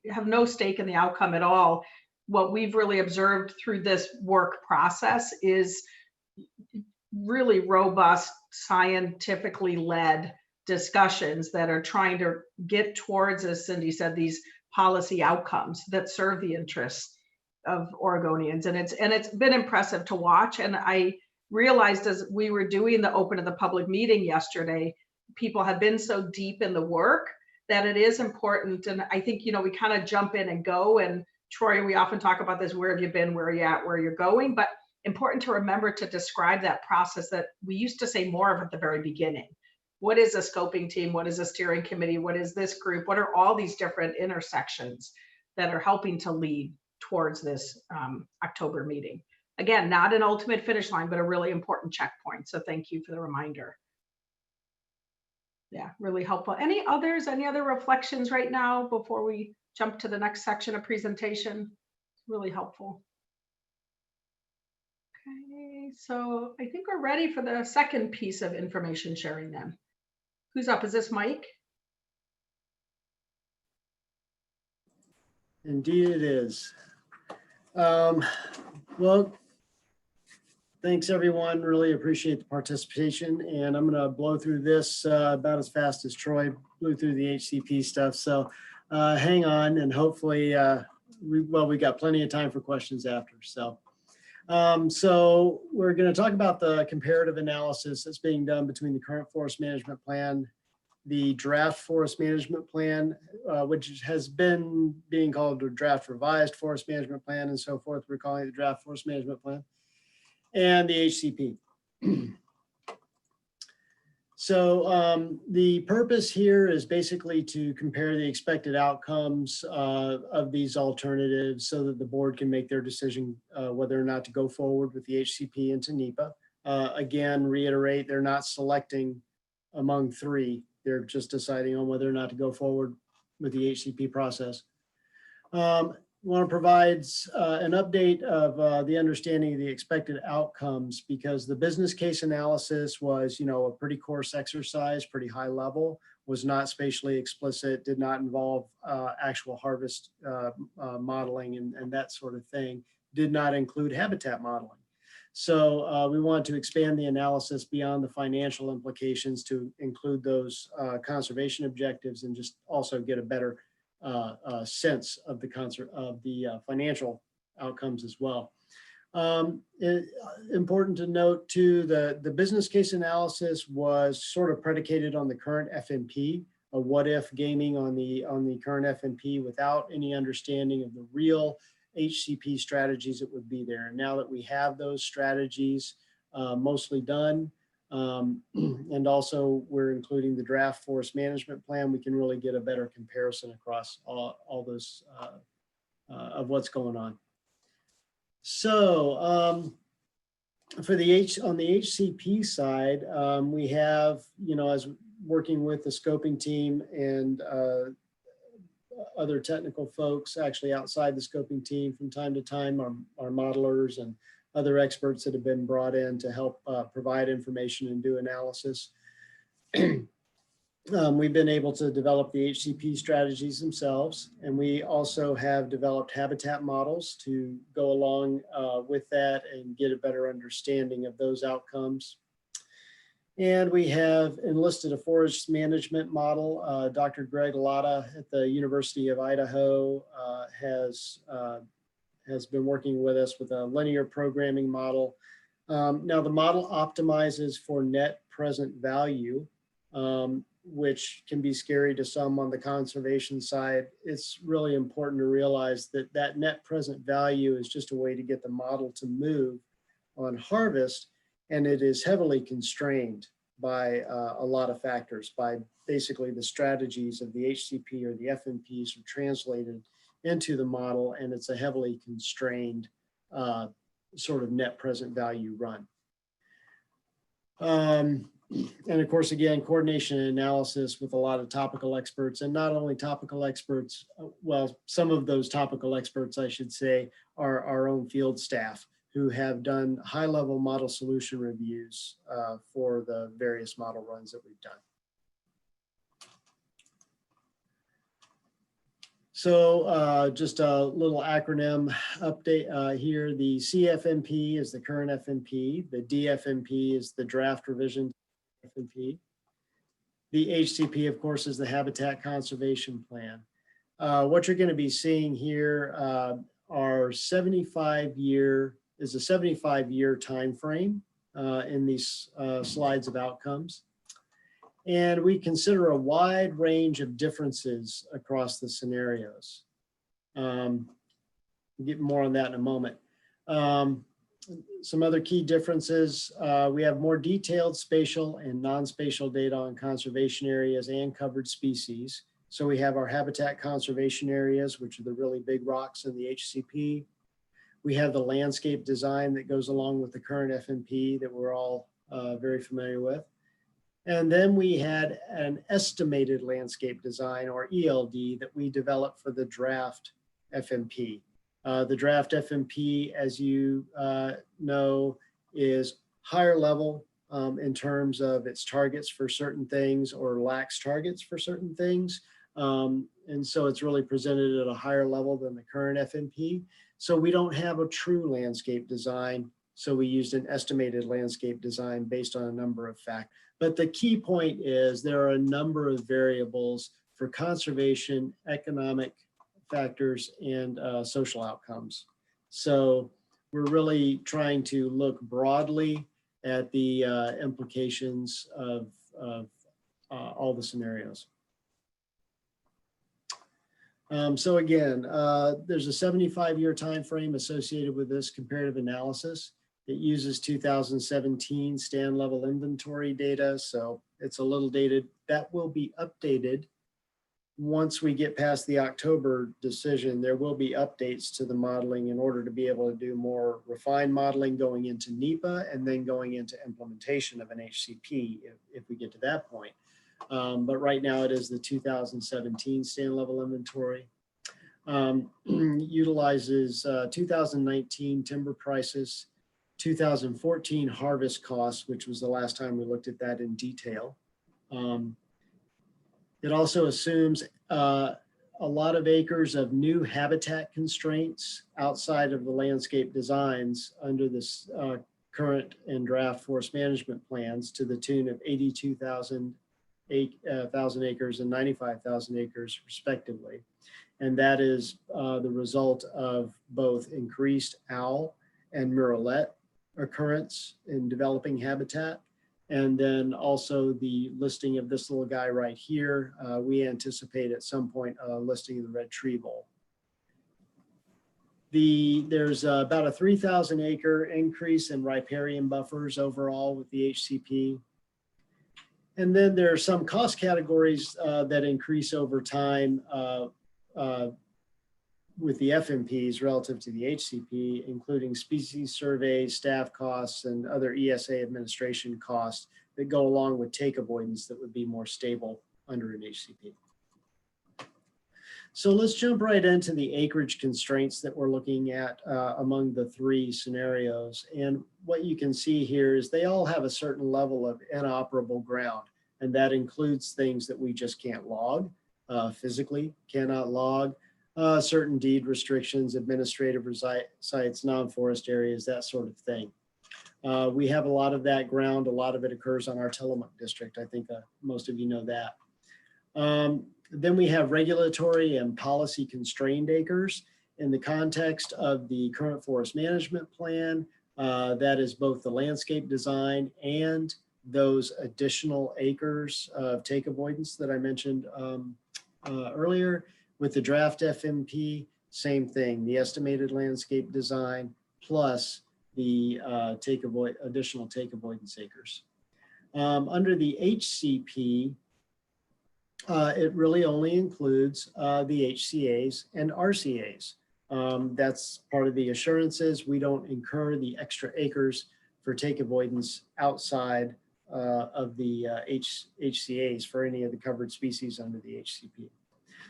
have no stake in the outcome at all, what we've really observed through this work process is really robust, scientifically led discussions that are trying to get towards, as Cindy said, these policy outcomes that serve the interests of Oregonians. And it's been impressive to watch. And I realized as we were doing the open of the public meeting yesterday, people have been so deep in the work that it is important. And I think, you know, we kind of jump in and go, and Troy, we often talk about this, where have you been, where are you at, where you're going, but important to remember to describe that process that we used to say more of at the very beginning. What is a scoping team? What is a steering committee? What is this group? What are all these different intersections that are helping to lead towards this October meeting? Again, not an ultimate finish line, but a really important checkpoint. So thank you for the reminder. Yeah, really helpful. Any other reflections right now before we jump to the next section of presentation? It's really helpful. Okay, so I think we're ready for the second piece of information sharing then. Who's up? Is this Mike? Indeed it is. Well, thanks everyone. Really appreciate the participation. And I'm going to blow through this about as fast as Troy blew through the HCP stuff. So hang on, and hopefully, we got plenty of time for questions after. So we're going to talk about the comparative analysis that's being done between the current forest management plan, the draft forest management plan, which has been being called the draft revised forest management plan and so forth. We're calling it the draft forest management plan, and the HCP. So the purpose here is basically to compare the expected outcomes of these alternatives so that the board can make their decision whether or not to go forward with the HCP into NEPA. Again, reiterate, they're not selecting among three. They're just deciding on whether or not to go forward with the HCP process. Want to provide an update of the understanding of the expected outcomes, because the business case analysis was, a pretty coarse exercise, pretty high level, was not spatially explicit, did not involve actual harvest modeling and that sort of thing, did not include habitat modeling. So we want to expand the analysis beyond the financial implications to include those conservation objectives, and just also get a better sense of the financial outcomes as well. Important to note too, the business case analysis was sort of predicated on the current FMP, a what if gaming on the current FMP without any understanding of the real HCP strategies that would be there. And now that we have those strategies mostly done, and also we're including the draft forest management plan, we can really get a better comparison across all those of what's going on. So on the HCP side, we have, as working with the scoping team and other technical folks actually outside the scoping team from time to time, our modelers and other experts that have been brought in to help provide information and do analysis. We've been able to develop the HCP strategies themselves, and we also have developed habitat models to go along with that and get a better understanding of those outcomes. And we have enlisted a forest management model. Dr. Greg Latta at the University of Idaho has been working with us with a linear programming model. Now the model optimizes for net present value, which can be scary to some on the conservation side. It's really important to realize that that net present value is just a way to get the model to move on harvest, and it is heavily constrained by a lot of factors, by basically the strategies of the HCP or the FMPs are translated into the model, and it's a heavily constrained sort of net present value run. And of course, again, coordination and analysis with a lot of topical experts, and not only topical experts, well, some of those topical experts, I should say, are our own field staff who have done high-level model solution reviews for the various model runs that we've done. So just a little acronym update here. The CFMP is the current FMP. The DFMP is the draft revision FMP. The HCP, of course, is the Habitat Conservation Plan. What you're going to be seeing here are a 75-year time frame in these slides of outcomes. And we consider a wide range of differences across the scenarios. We'll get more on that in a moment. Some other key differences, we have more detailed spatial and non-spatial data on conservation areas and covered species. So we have our habitat conservation areas, which are the really big rocks in the HCP. We have the landscape design that goes along with the current FMP that we're all very familiar with. And then we had an estimated landscape design, or ELD, that we developed for the draft FMP. The draft FMP, as you know, is higher level in terms of its targets for certain things or lacks targets for certain things. And so it's really presented at a higher level than the current FMP. So we don't have a true landscape design. So we used an estimated landscape design based on a number of factors. But the key point is there are a number of variables for conservation, economic factors, and social outcomes. So we're really trying to look broadly at the implications of all the scenarios. So again, there's a 75-year time frame associated with this comparative analysis. It uses 2017 stand level inventory data, so it's a little dated. That will be updated once we get past the October decision. There will be updates to the modeling in order to be able to do more refined modeling going into NEPA and then going into implementation of an HCP if we get to that point. But right now it is the 2017 stand level inventory. Utilizes 2019 timber prices, 2014 harvest costs, which was the last time we looked at that in detail. It also assumes a lot of acres of new habitat constraints outside of the landscape designs under this current and draft forest management plans to the tune of 82,000 1,000 acres and 95,000 acres respectively. And that is the result of both increased owl and murrelet occurrence in developing habitat. And then also the listing of this little guy right here. We anticipate at some point listing of the red tree vole. There's about a 3,000 acre increase in riparian buffers overall with the HCP. And then there are some cost categories that increase over time with the FMPs relative to the HCP, including species surveys, staff costs, and other ESA administration costs that go along with take avoidance that would be more stable under an HCP. So let's jump right into the acreage constraints that we're looking at among the three scenarios. And what you can see here is they all have a certain level of inoperable ground, and that includes things that we just can't log, physically cannot log, certain deed restrictions, administrative sites, non-forest areas, that sort of thing. We have a lot of that ground. A lot of it occurs on our Tillamook district. I think most of you know that. Then we have regulatory and policy constrained acres in the context of the current forest management plan. That is both the landscape design and those additional acres of take avoidance that I mentioned earlier. With the draft FMP, same thing, the estimated landscape design plus the additional take avoidance acres. Under the HCP, it really only includes the HCAs and RCAs. That's part of the assurances. We don't incur the extra acres for take avoidance outside of the HCAs for any of the covered species under the HCP.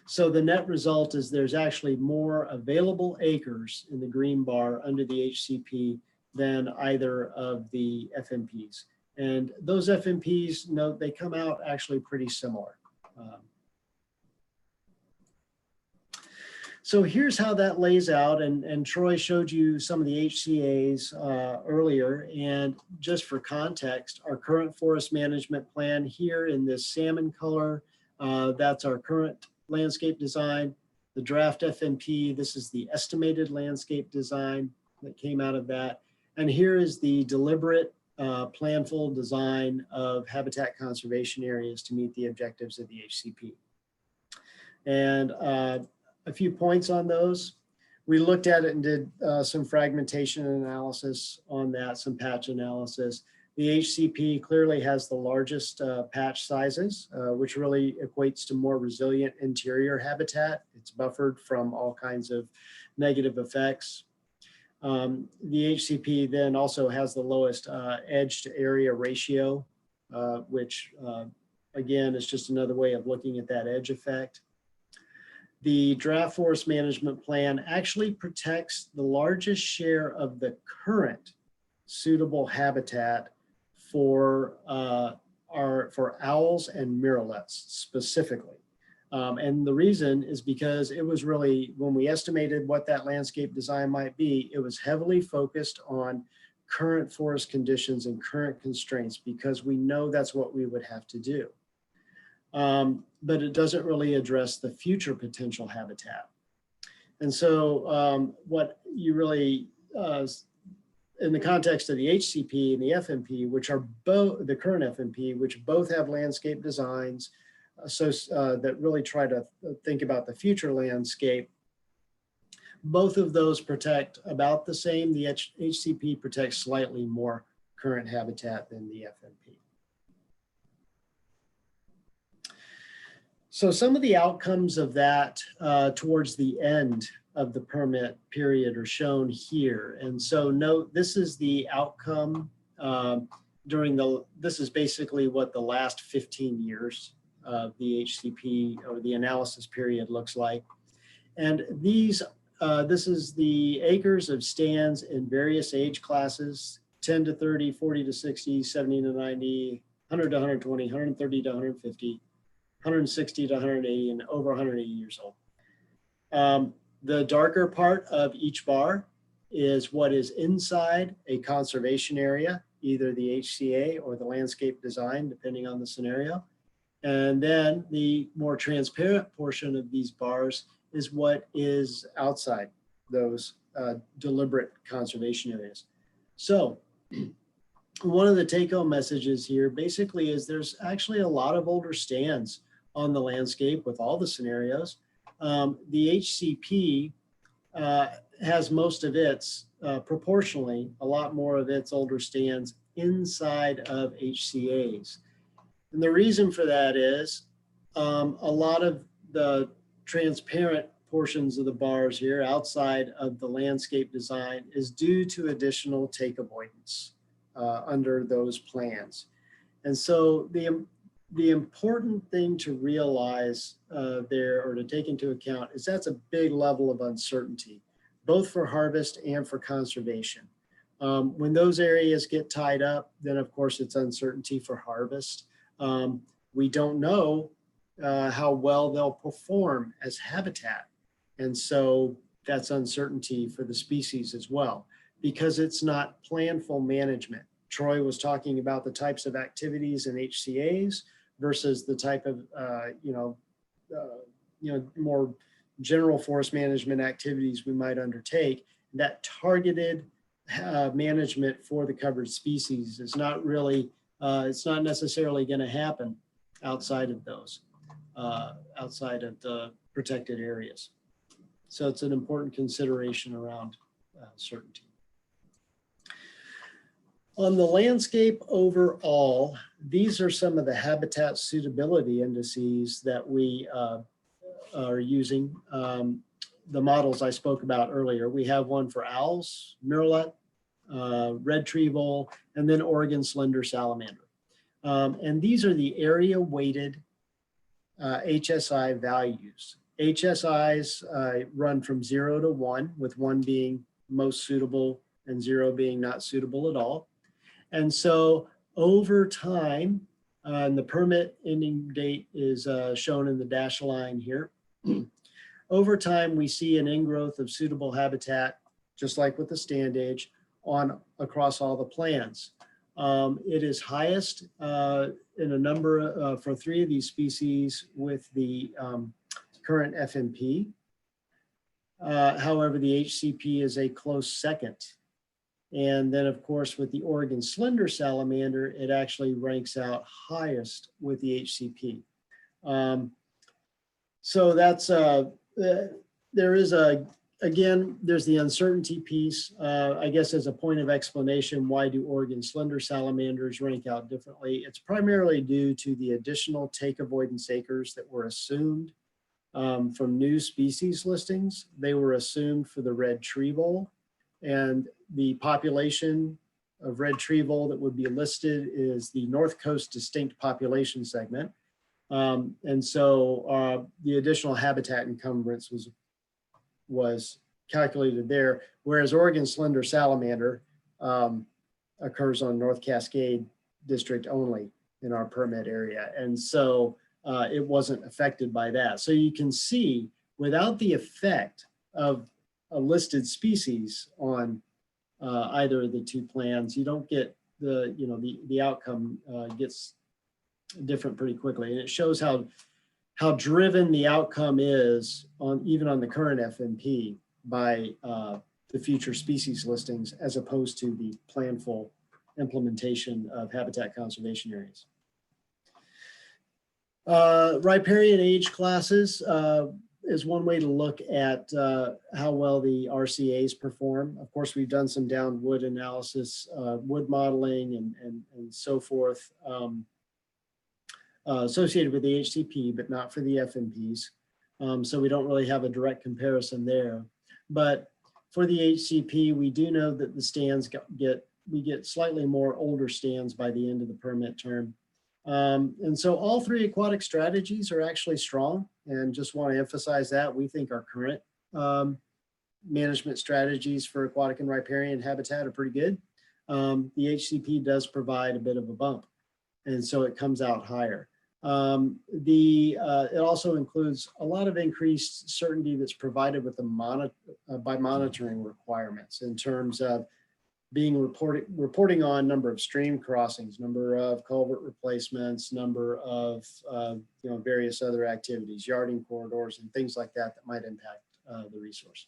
So the net result is there's actually more available acres in the green bar under the HCP than either of the FMPs. And those FMPs, note, they come out actually pretty similar. So here's how that lays out, and Troy showed you some of the HCAs earlier, and just for context, our current forest management plan here in this salmon color, that's our current landscape design. The draft FMP, this is the estimated landscape design that came out of that. And here is the deliberate planful design of habitat conservation areas to meet the objectives of the HCP. And a few points on those. We looked at it and did some fragmentation analysis on that, some patch analysis. The HCP clearly has the largest patch sizes, which really equates to more resilient interior habitat. It's buffered from all kinds of negative effects. The HCP then also has the lowest edge to area ratio, which again is just another way of looking at that edge effect. The draft forest management plan actually protects the largest share of the current suitable habitat for owls and murrelets specifically. And the reason is because it was really, when we estimated what that landscape design might be, it was heavily focused on current forest conditions and current constraints because we know that's what we would have to do. But it doesn't really address the future potential habitat. And so what you really, in the context of the HCP and the FMP, which are both the current FMP, which both have landscape designs that really try to think about the future landscape, both of those protect about the same. The HCP protects slightly more current habitat than the FMP. So some of the outcomes of that towards the end of the permit period are shown here. And so note, this is the outcome this is basically what the last 15 years of the HCP or the analysis period looks like. And this is the acres of stands in various age classes, 10 to 30, 40 to 60, 70 to 90, 100 to 120, 130 to 150. 160 to 180 and over 180 years old. The darker part of each bar is what is inside a conservation area, either the HCA or the landscape design, depending on the scenario. And then the more transparent portion of these bars is what is outside those deliberate conservation areas. So one of the take-home messages here basically is there's actually a lot of older stands on the landscape with all the scenarios. The HCP has most of its, proportionally, a lot more of its older stands inside of HCAs. And the reason for that is a lot of the transparent portions of the bars here outside of the landscape design is due to additional take avoidance under those plans. And so the important thing to realize there, or to take into account, is that's a big level of uncertainty, both for harvest and for conservation. When those areas get tied up, then of course it's uncertainty for harvest. We don't know how well they'll perform as habitat. And so that's uncertainty for the species as well, because it's not planful management. Troy was talking about the types of activities in HCAs versus the type of, more general forest management activities we might undertake. That targeted management for the covered species is not really, it's not necessarily going to happen outside of those, outside of the protected areas. So it's an important consideration around certainty. On the landscape overall, these are some of the habitat suitability indices that we are using. The models I spoke about earlier. We have one for owls, murrelet, red tree vole, and then Oregon slender salamander. And these are the area weighted HSI values. HSIs run from 0 to 1, with 1 being most suitable and 0 being not suitable at all. And so over time, and the permit ending date is shown in the dashed line here. Over time, we see an ingrowth of suitable habitat, just like with the stand age, across all the plans. It is highest in a number for 3 of these species with the current FMP. However, the HCP is a close second. And then, of course, with the Oregon slender salamander, it actually ranks out highest with the HCP. So that's, there is again, there's the uncertainty piece. I guess as a point of explanation, why do Oregon slender salamanders rank out differently? It's primarily due to the additional take avoidance acres that were assumed from new species listings. They were assumed for the red tree vole, and the population of red tree vole that would be listed is the North Coast distinct population segment. And so the additional habitat encumbrance was calculated there, whereas Oregon slender salamander occurs on North Cascade district only in our permit area. And so it wasn't affected by that. So you can see, without the effect of a listed species on either of the 2 plans, you don't get the outcome gets different pretty quickly. And it shows how driven the outcome is even on the current FMP by the future species listings, as opposed to the planful implementation of habitat conservation areas. Riparian age classes is one way to look at how well the RCAs perform. Of course, we've done some down wood analysis, wood modeling and so forth associated with the HCP, but not for the FMPs. So we don't really have a direct comparison there. But for the HCP, we do know that the stands we get slightly more older stands by the end of the permit term. And so all 3 aquatic strategies are actually strong, and just want to emphasize that. We think our current management strategies for aquatic and riparian habitat are pretty good. The HCP does provide a bit of a bump, and so it comes out higher. It also includes a lot of increased certainty that's provided with the by monitoring requirements, in terms of reporting on number of stream crossings, number of culvert replacements, number of various other activities, yarding corridors, and things like that that might impact the resource.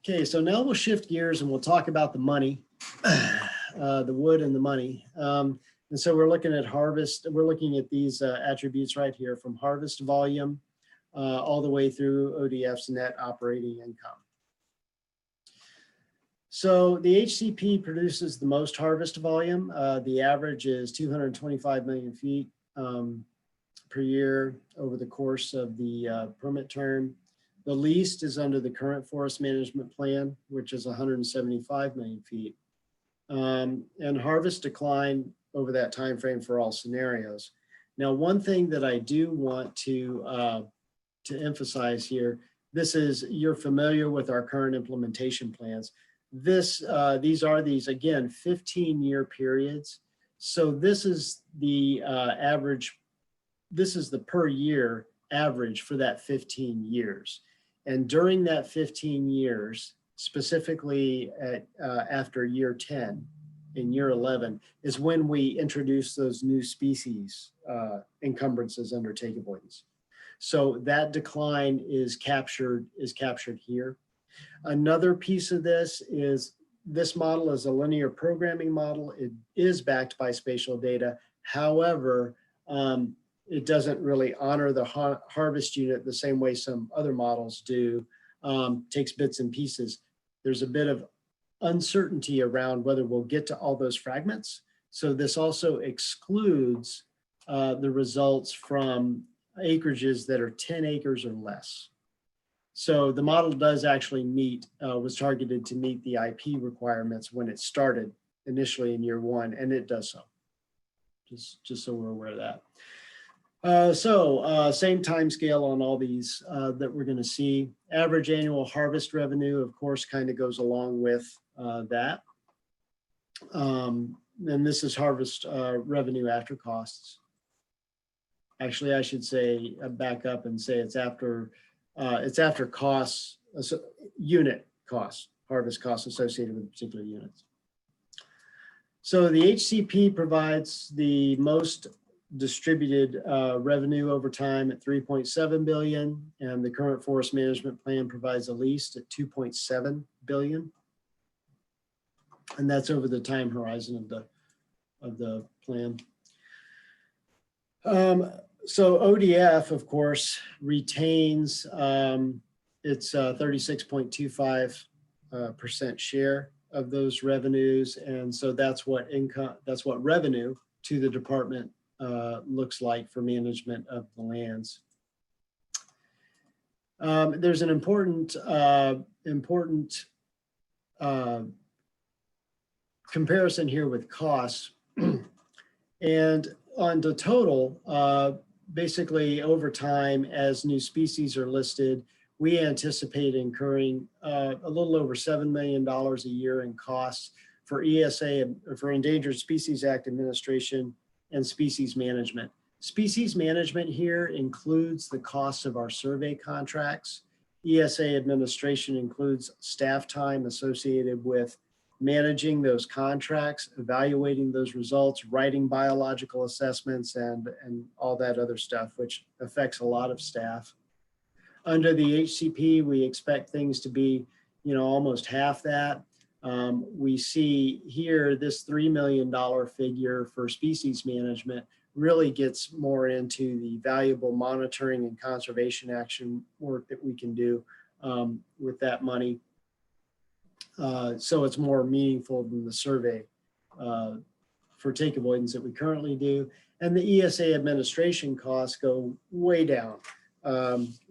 Okay, so now we'll shift gears and we'll talk about the money, the wood and the money. And so we're looking at harvest. We're looking at these attributes right here, from harvest volume all the way through ODF's net operating income. So the HCP produces the most harvest volume. The average is 225 million feet per year over the course of the permit term. The least is under the current forest management plan, which is 175 million feet. And harvest decline over that time frame for all scenarios. Now, one thing that I do want to emphasize here, you're familiar with our current implementation plans. These are again 15-year periods. So this is the average. This is the per year average for that 15 years. And during that 15 years, specifically after year 10 and year 11, is when we introduce those new species encumbrances under take avoidance. So that decline is captured here. Another piece of this is this model is a linear programming model. It is backed by spatial data. However, it doesn't really honor the harvest unit the same way some other models do, takes bits and pieces. There's a bit of uncertainty around whether we'll get to all those fragments. So this also excludes the results from acreages that are 10 acres or less. So the model does actually was targeted to meet the IP requirements when it started initially in year 1, and it does so. Just so we're aware of that. Same time scale on all these that we're going to see. Average annual harvest revenue, of course, kind of goes along with that. And this is harvest revenue after costs. Actually, I should say, back up and say it's after costs, unit costs, harvest costs associated with particular units. So the HCP provides the most distributed revenue over time at 3.7 billion, and the current forest management plan provides the least at 2.7 billion. And that's over the time horizon of the plan. So ODF, of course, retains its 36.25% share of those revenues, and so that's what revenue to the department looks like for management of the lands. There's an important comparison here with costs, and on the total, basically over time, as new species are listed, we anticipate incurring a little over $7 million a year in costs for ESA, for Endangered Species Act administration and species management. Species management here includes the costs of our survey contracts. ESA administration includes staff time associated with managing those contracts, evaluating those results, writing biological assessments, and all that other stuff, which affects a lot of staff. Under the HCP, we expect things to be, almost half that. We see here this $3 million figure for species management really gets more into the valuable monitoring and conservation action work that we can do with that money. So it's more meaningful than the survey for take avoidance that we currently do. And the ESA administration costs go way down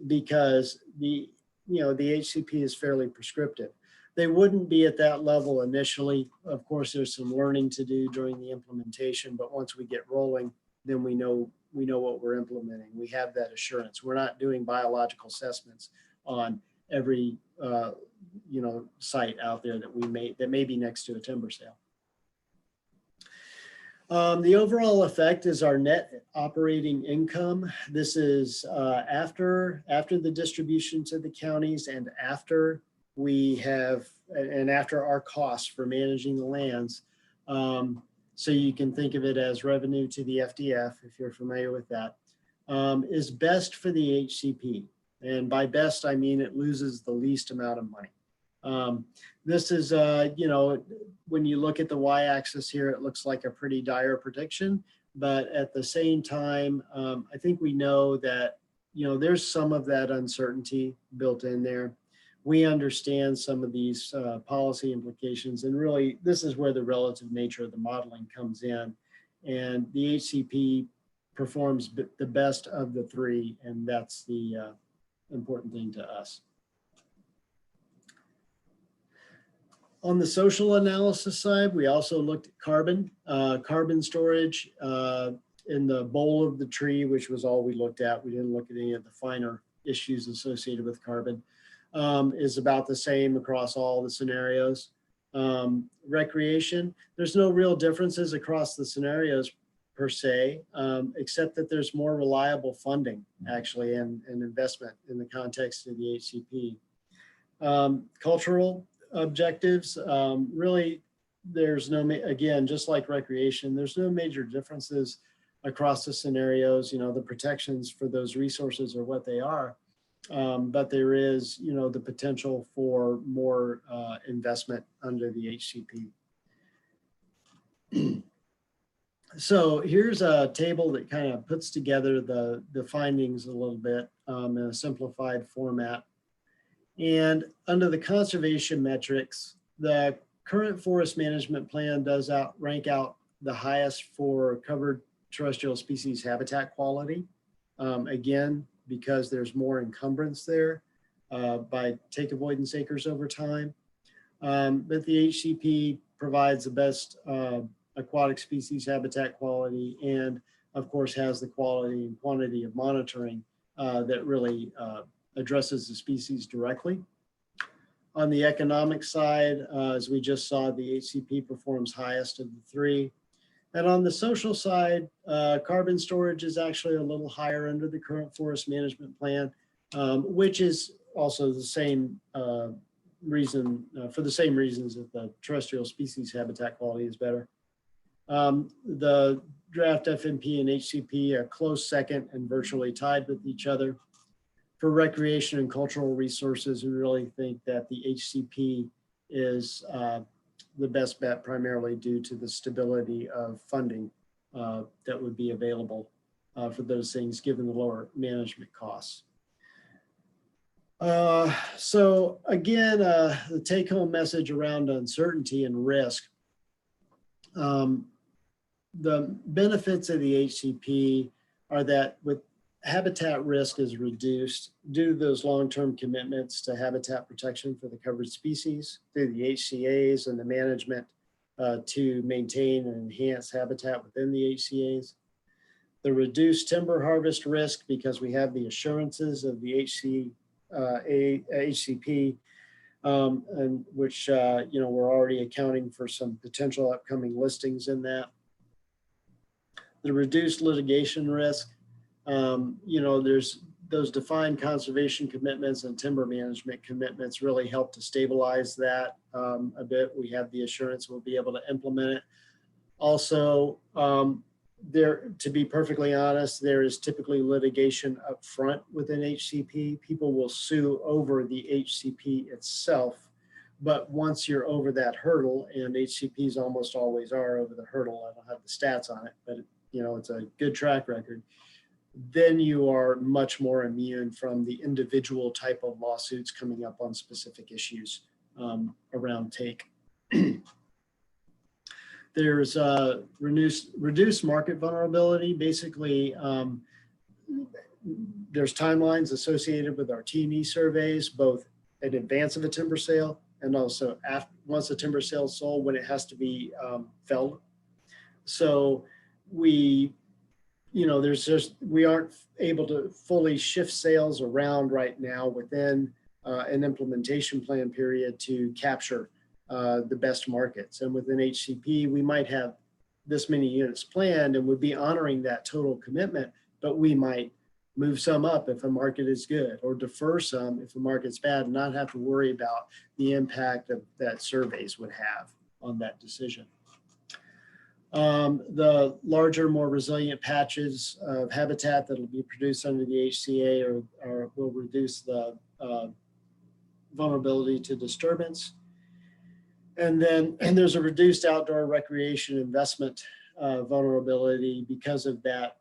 because the HCP is fairly prescriptive. They wouldn't be at that level initially. Of course, there's some learning to do during the implementation, but once we get rolling, then we know what we're implementing. We have that assurance. We're not doing biological assessments on every site out there that may be next to a timber sale. The overall effect is our net operating income. This is after the distribution to the counties and after we have, and after our costs for managing the lands, so you can think of it as revenue to the FDF, if you're familiar with that, is best for the HCP. And by best, I mean it loses the least amount of money. This is, when you look at the y-axis here, it looks like a pretty dire prediction. But at the same time, I think we know that, there's some of that uncertainty built in there. We understand some of these policy implications, and really this is where the relative nature of the modeling comes in. And the HCP performs the best of the three, and that's the important thing to us. On the social analysis side, we also looked at carbon storage in the bole of the tree, which was all we looked at. We didn't look at any of the finer issues associated with carbon. Is about the same across all the scenarios. Recreation, there's no real differences across the scenarios per se, except that there's more reliable funding actually and investment in the context of the HCP. Cultural objectives, really there's no, again, just like recreation, there's no major differences across the scenarios. The protections for those resources are what they are. But there is, the potential for more investment under the HCP. So here's a table that kind of puts together the findings a little bit in a simplified format. And under the conservation metrics, the current forest management plan does rank out the highest for covered terrestrial species habitat quality. Again, because there's more encumbrance there by take avoidance acres over time. But the HCP provides the best aquatic species habitat quality, and of course has the quality and quantity of monitoring that really addresses the species directly. On the economic side, as we just saw, the HCP performs highest of the three. And on the social side, carbon storage is actually a little higher under the current forest management plan, which is also the same reason, for the same reasons that the terrestrial species habitat quality is better. The draft FMP and HCP are close second and virtually tied with each other. For recreation and cultural resources, we really think that the HCP is the best bet, primarily due to the stability of funding that would be available for those things, given the lower management costs. So again, the take-home message around uncertainty and risk. The benefits of the HCP are that with habitat risk is reduced due to those long-term commitments to habitat protection for the covered species through the HCAs and the management to maintain and enhance habitat within the HCAs. The reduced timber harvest risk, because we have the assurances of the HCP, and which we're already accounting for some potential upcoming listings in that. The reduced litigation risk. There's those defined conservation commitments and timber management commitments really help to stabilize that a bit. We have the assurance we'll be able to implement it. Also, to be perfectly honest, there is typically litigation up front within HCP. People will sue over the HCP itself, but once you're over that hurdle, and HCPs almost always are over the hurdle, I don't have the stats on it, but it's a good track record, then you are much more immune from the individual type of lawsuits coming up on specific issues around take. There's reduced market vulnerability. Basically, there's timelines associated with our T&E surveys, both in advance of a timber sale and also after, once the timber sale is sold, when it has to be felled. So we aren't able to fully shift sales around right now within an implementation plan period to capture the best markets. And within HCP, we might have this many units planned and would be honoring that total commitment, but we might move some up if a market is good, or defer some if the market's bad, and not have to worry about the impact that surveys would have on that decision. The larger, more resilient patches of habitat that will be produced under the HCA will reduce the vulnerability to disturbance. And there's a reduced outdoor recreation investment vulnerability because of that.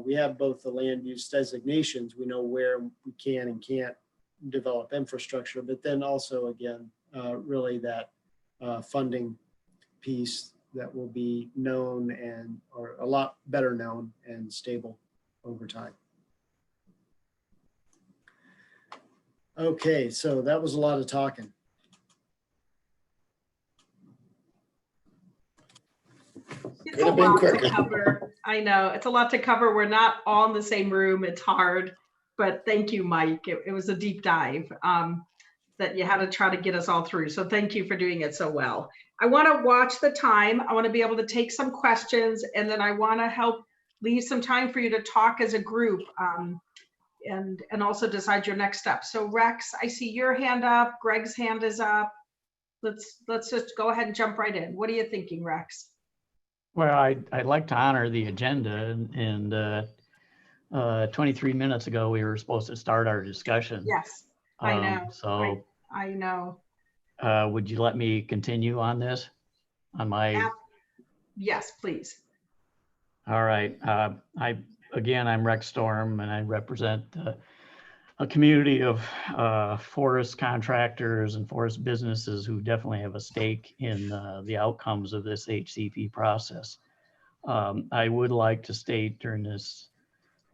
We have both the land use designations. We know where we can and can't develop infrastructure, but then also, again, really that funding piece that will be known or a lot better known and stable over time. Okay, so that was a lot of talking. It's a lot to cover. I know it's a lot to cover. We're not all in the same room. It's hard, but thank you, Mike. It was a deep dive that you had to try to get us all through. So thank you for doing it so well. I want to watch the time. I want to be able to take some questions, and then I want to help leave some time for you to talk as a group and also decide your next step. So Rex, I see your hand up. Greg's hand is up. Let's just go ahead and jump right in. What are you thinking, Rex? Well, I'd like to honor the agenda, and 23 minutes ago, we were supposed to start our discussion. Yes, I know. So I know. Would you let me continue on this? Yes, please. All right. I'm Rex Storm, and I represent a community of forest contractors and forest businesses who definitely have a stake in the outcomes of this HCP process. I would like to state during this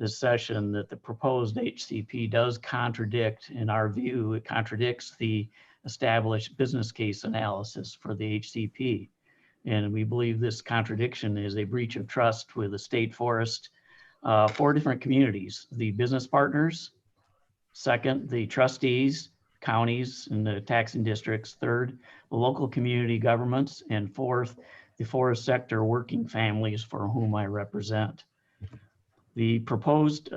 session that the proposed HCP does contradict, in our view, it contradicts the established business case analysis for the HCP. And we believe this contradiction is a breach of trust with the state forest, 4 different communities: the business partners, second, the trustees, counties and the taxing districts, third, the local community governments, and fourth, the forest sector working families for whom I represent. The proposed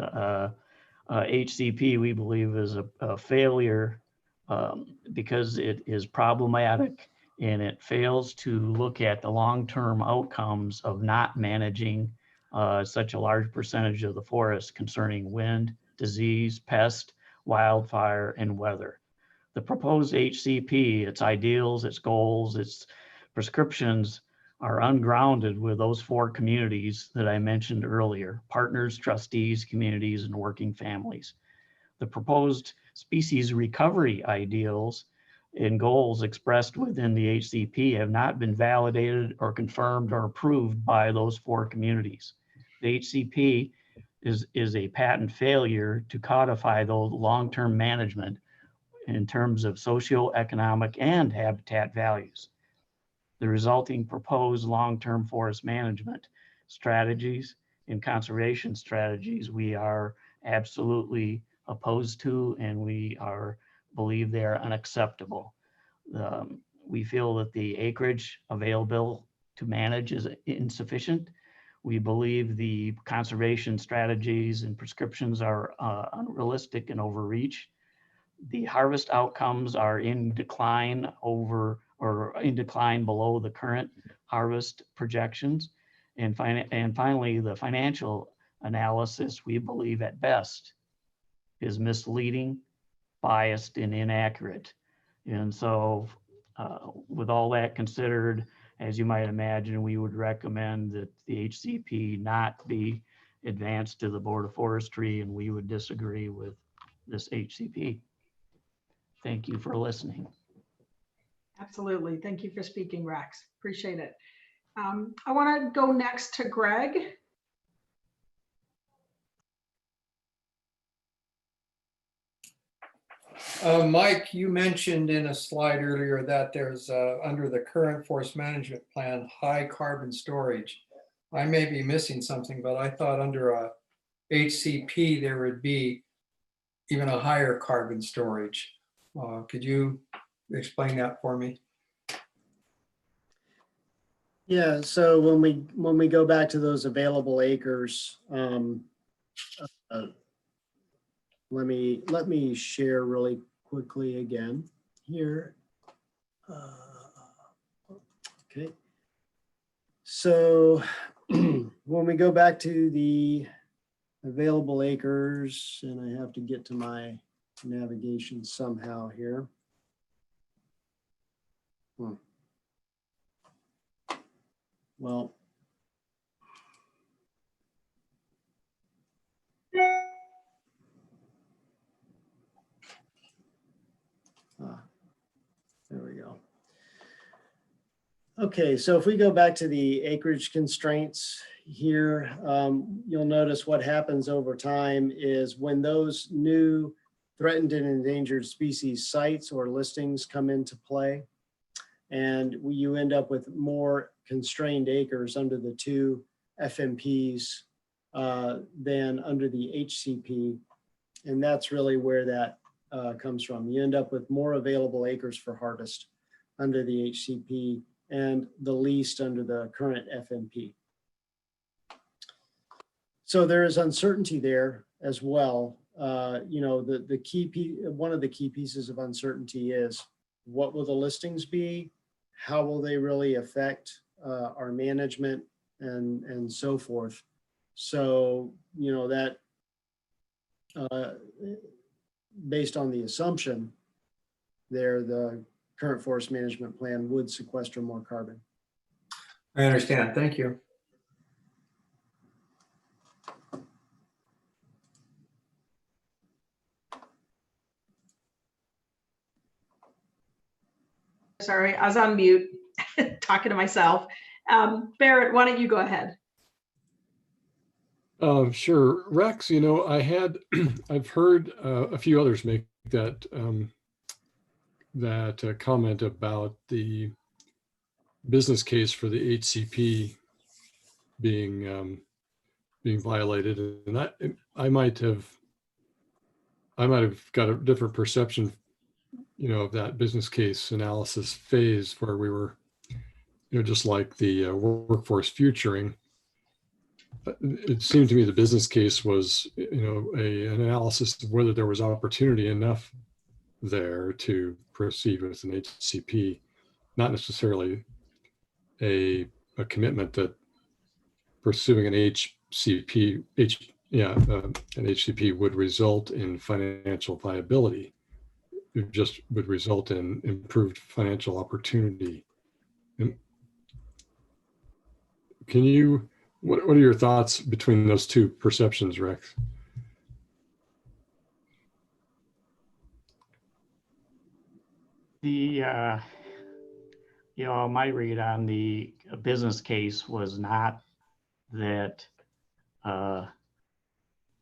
HCP, we believe, is a failure because it is problematic and it fails to look at the long-term outcomes of not managing such a large percentage of the forest concerning wind, disease, pest, wildfire, and weather. The proposed HCP, its ideals, its goals, its prescriptions are ungrounded with those 4 communities that I mentioned earlier: partners, trustees, communities, and working families. The proposed species recovery ideals and goals expressed within the HCP have not been validated or confirmed or approved by those 4 communities. The HCP is a patent failure to codify those long-term management in terms of socioeconomic and habitat values. The resulting proposed long-term forest management strategies and conservation strategies we are absolutely opposed to, and we believe they are unacceptable. We feel that the acreage available to manage is insufficient. We believe the conservation strategies and prescriptions are unrealistic and overreach. The harvest outcomes are in decline below the current harvest projections. And finally, the financial analysis, we believe at best, is misleading, biased, and inaccurate. And so with all that considered, as you might imagine, we would recommend that the HCP not be advanced to the Board of Forestry, and we would disagree with this HCP. Thank you for listening. Absolutely. Thank you for speaking, Rex. Appreciate it. I want to go next to Greg. Mike, you mentioned in a slide earlier that there's under the current forest management plan, high carbon storage. I may be missing something, but I thought under a HCP there would be even a higher carbon storage. Could you explain that for me? Yeah, so when we go back to those available acres, let me share really quickly again here. Okay. So when we go back to the available acres, and I have to get to my navigation somehow here. Well, there we go. Okay, so if we go back to the acreage constraints here, you'll notice what happens over time is when those new threatened and endangered species sites or listings come into play, and you end up with more constrained acres under the two FMPs than under the HCP. And that's really where that comes from. You end up with more available acres for harvest under the HCP and the least under the current FMP. So there is uncertainty there as well. You know, the key one of the key pieces of uncertainty is what will the listings be? How will they really affect our management and so forth? So, you know, that based on the assumption there, the current forest management plan would sequester more carbon. I understand. Thank you. Sorry, I was on mute talking to myself. Barrett, why don't you go ahead? Sure, Rex. You know, I've heard a few others make that comment about the business case for the HCP being violated, and I might have got a different perception, you know, of that business case analysis phase where we were, you know, just like the workforce futuring. It seemed to me the business case was, you know, an analysis of whether there was opportunity enough there to proceed with an HCP, not necessarily a commitment that pursuing an HCP would result in financial viability. It just would result in improved financial opportunity. And can you, what are your thoughts between those two perceptions, Rex? The you know, my read on the business case was not that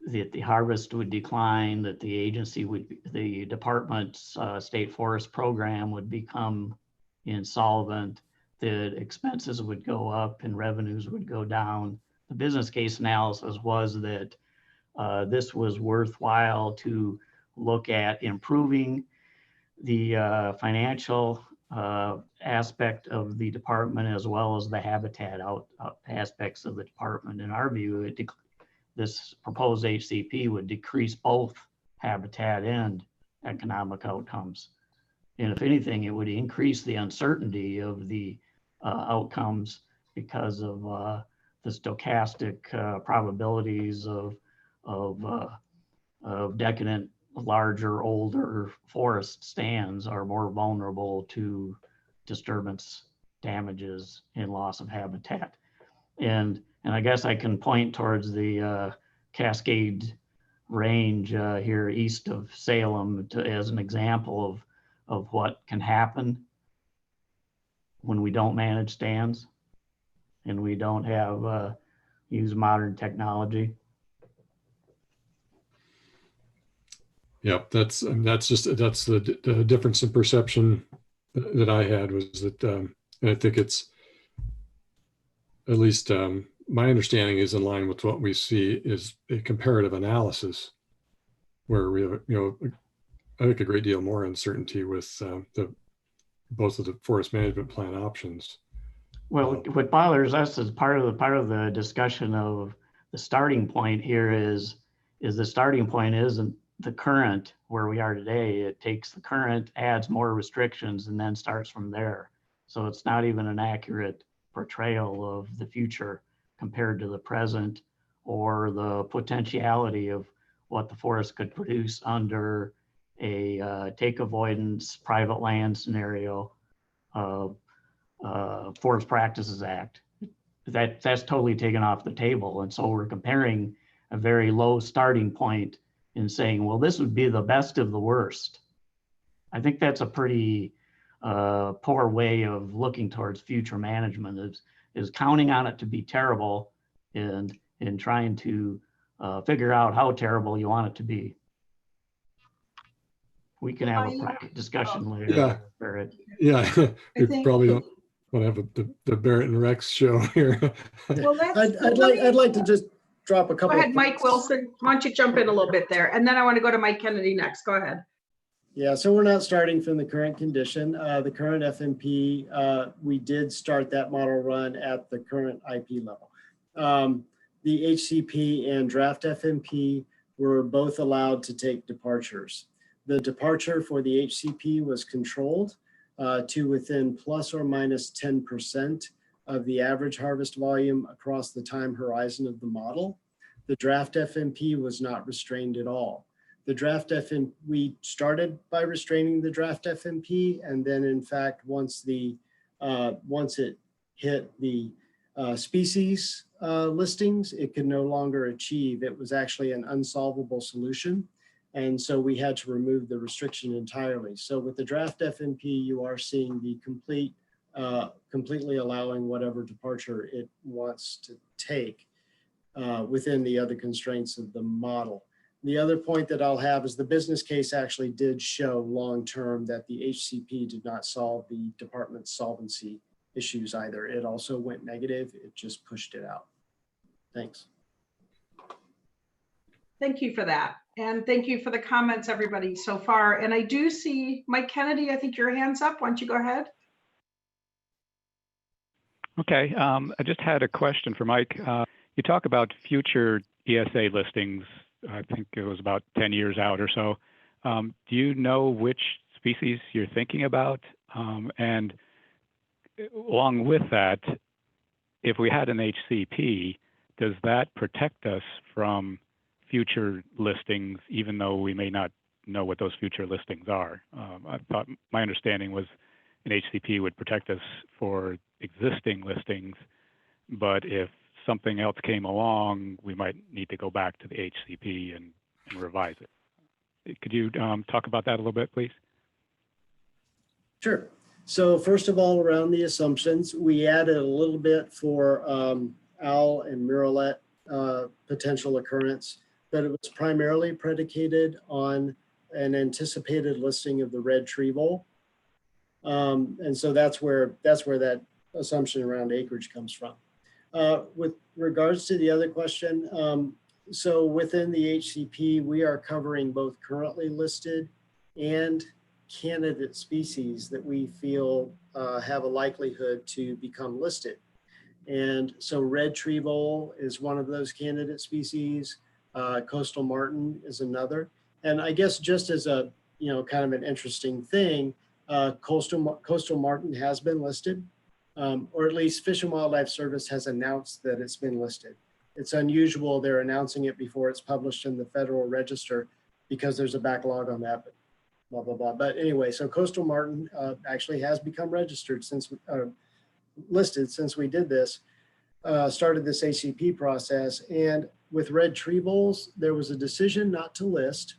that the harvest would decline, that the agency would, the department's state forest program would become insolvent, that expenses would go up and revenues would go down. The business case analysis was that this was worthwhile to look at improving the financial aspect of the department as well as the habitat aspects of the department. In our view, this proposed HCP would decrease both habitat and economic outcomes. And if anything, it would increase the uncertainty of the outcomes because of the stochastic probabilities of decadent, larger, older forest stands are more vulnerable to disturbance, damages, and loss of habitat. And I guess I can point towards the Cascade Range here east of Salem as an example of what can happen when we don't manage stands and we don't have use modern technology. Yeah, that's the difference in perception that I had was that, and I think it's at least my understanding is in line with what we see is a comparative analysis where we have, you know, I think a great deal more uncertainty with both of the forest management plan options. Well, what bothers us is part of the discussion of the starting point here is is the starting point isn't the current where we are today. It takes the current, adds more restrictions, and then starts from there. So it's not even an accurate portrayal of the future compared to the present or the potentiality of what the forest could produce under a take avoidance private land scenario of Forest Practices Act. That's totally taken off the table. And so we're comparing a very low starting point and saying, well, this would be the best of the worst. I think that's a pretty poor way of looking towards future management, is counting on it to be terrible and trying to figure out how terrible you want it to be. We can have a private discussion later. Yeah. Barrett. Yeah, we think- probably don't want to have the Barrett and Rex show here. Well, I'd like to just drop a Go couple. ahead, Mike Wilson. Why don't you jump in a little bit there? And then I want to go to Mike Kennedy next. Go ahead. Yeah, so we're not starting from the current condition. The current FMP, we did start that model run at the current IP level. The HCP and draft FMP were both allowed to take departures. The departure for the HCP was controlled to within plus or minus 10% of the average harvest volume across the time horizon of the model. The draft FMP was not restrained at all. The draft FMP, we started by restraining the draft FMP, and then in fact, once it hit the species listings, it could no longer achieve. It was actually an unsolvable solution. And so we had to remove the restriction entirely. So with the draft FMP, you are seeing the completely allowing whatever departure it wants to take within the other constraints of the model. The other point that I'll have is the business case actually did show long-term that the HCP did not solve the department's solvency issues either. It also went negative. It just pushed it out. Thanks. Thank you for that. And thank you for the comments, everybody, so far. And I do see Mike Kennedy, I think your hand's up. Why don't you go ahead? Okay, I just had a question for Mike. You talk about future ESA listings. I think it was about 10 years out or so. Do you know which species you're thinking about? And along with that, if we had an HCP, does that protect us from future listings, even though we may not know what those future listings are? I thought my understanding was an HCP would protect us for existing listings, but if something else came along, we might need to go back to the HCP and revise it. Could you talk about that a little bit, please? Sure. So first of all, around the assumptions, we added a little bit for owl and murrelet potential occurrence, but it was primarily predicated on an anticipated listing of the red tree vole. And so that's where that assumption around acreage comes from. With regards to the other question, so within the HCP, we are covering both currently listed and candidate species that we feel have a likelihood to become listed. And so red tree vole is one of those candidate species. Coastal martin is another. And I guess just as a, kind of an interesting thing, coastal martin has been listed, or at least Fish and Wildlife Service has announced that it's been listed. It's unusual they're announcing it before it's published in the Federal Register because there's a backlog on that, but blah, blah, blah. But anyway, so coastal martin actually has become registered since, listed since we did this, started this HCP process. And with red tree voles, there was a decision not to list,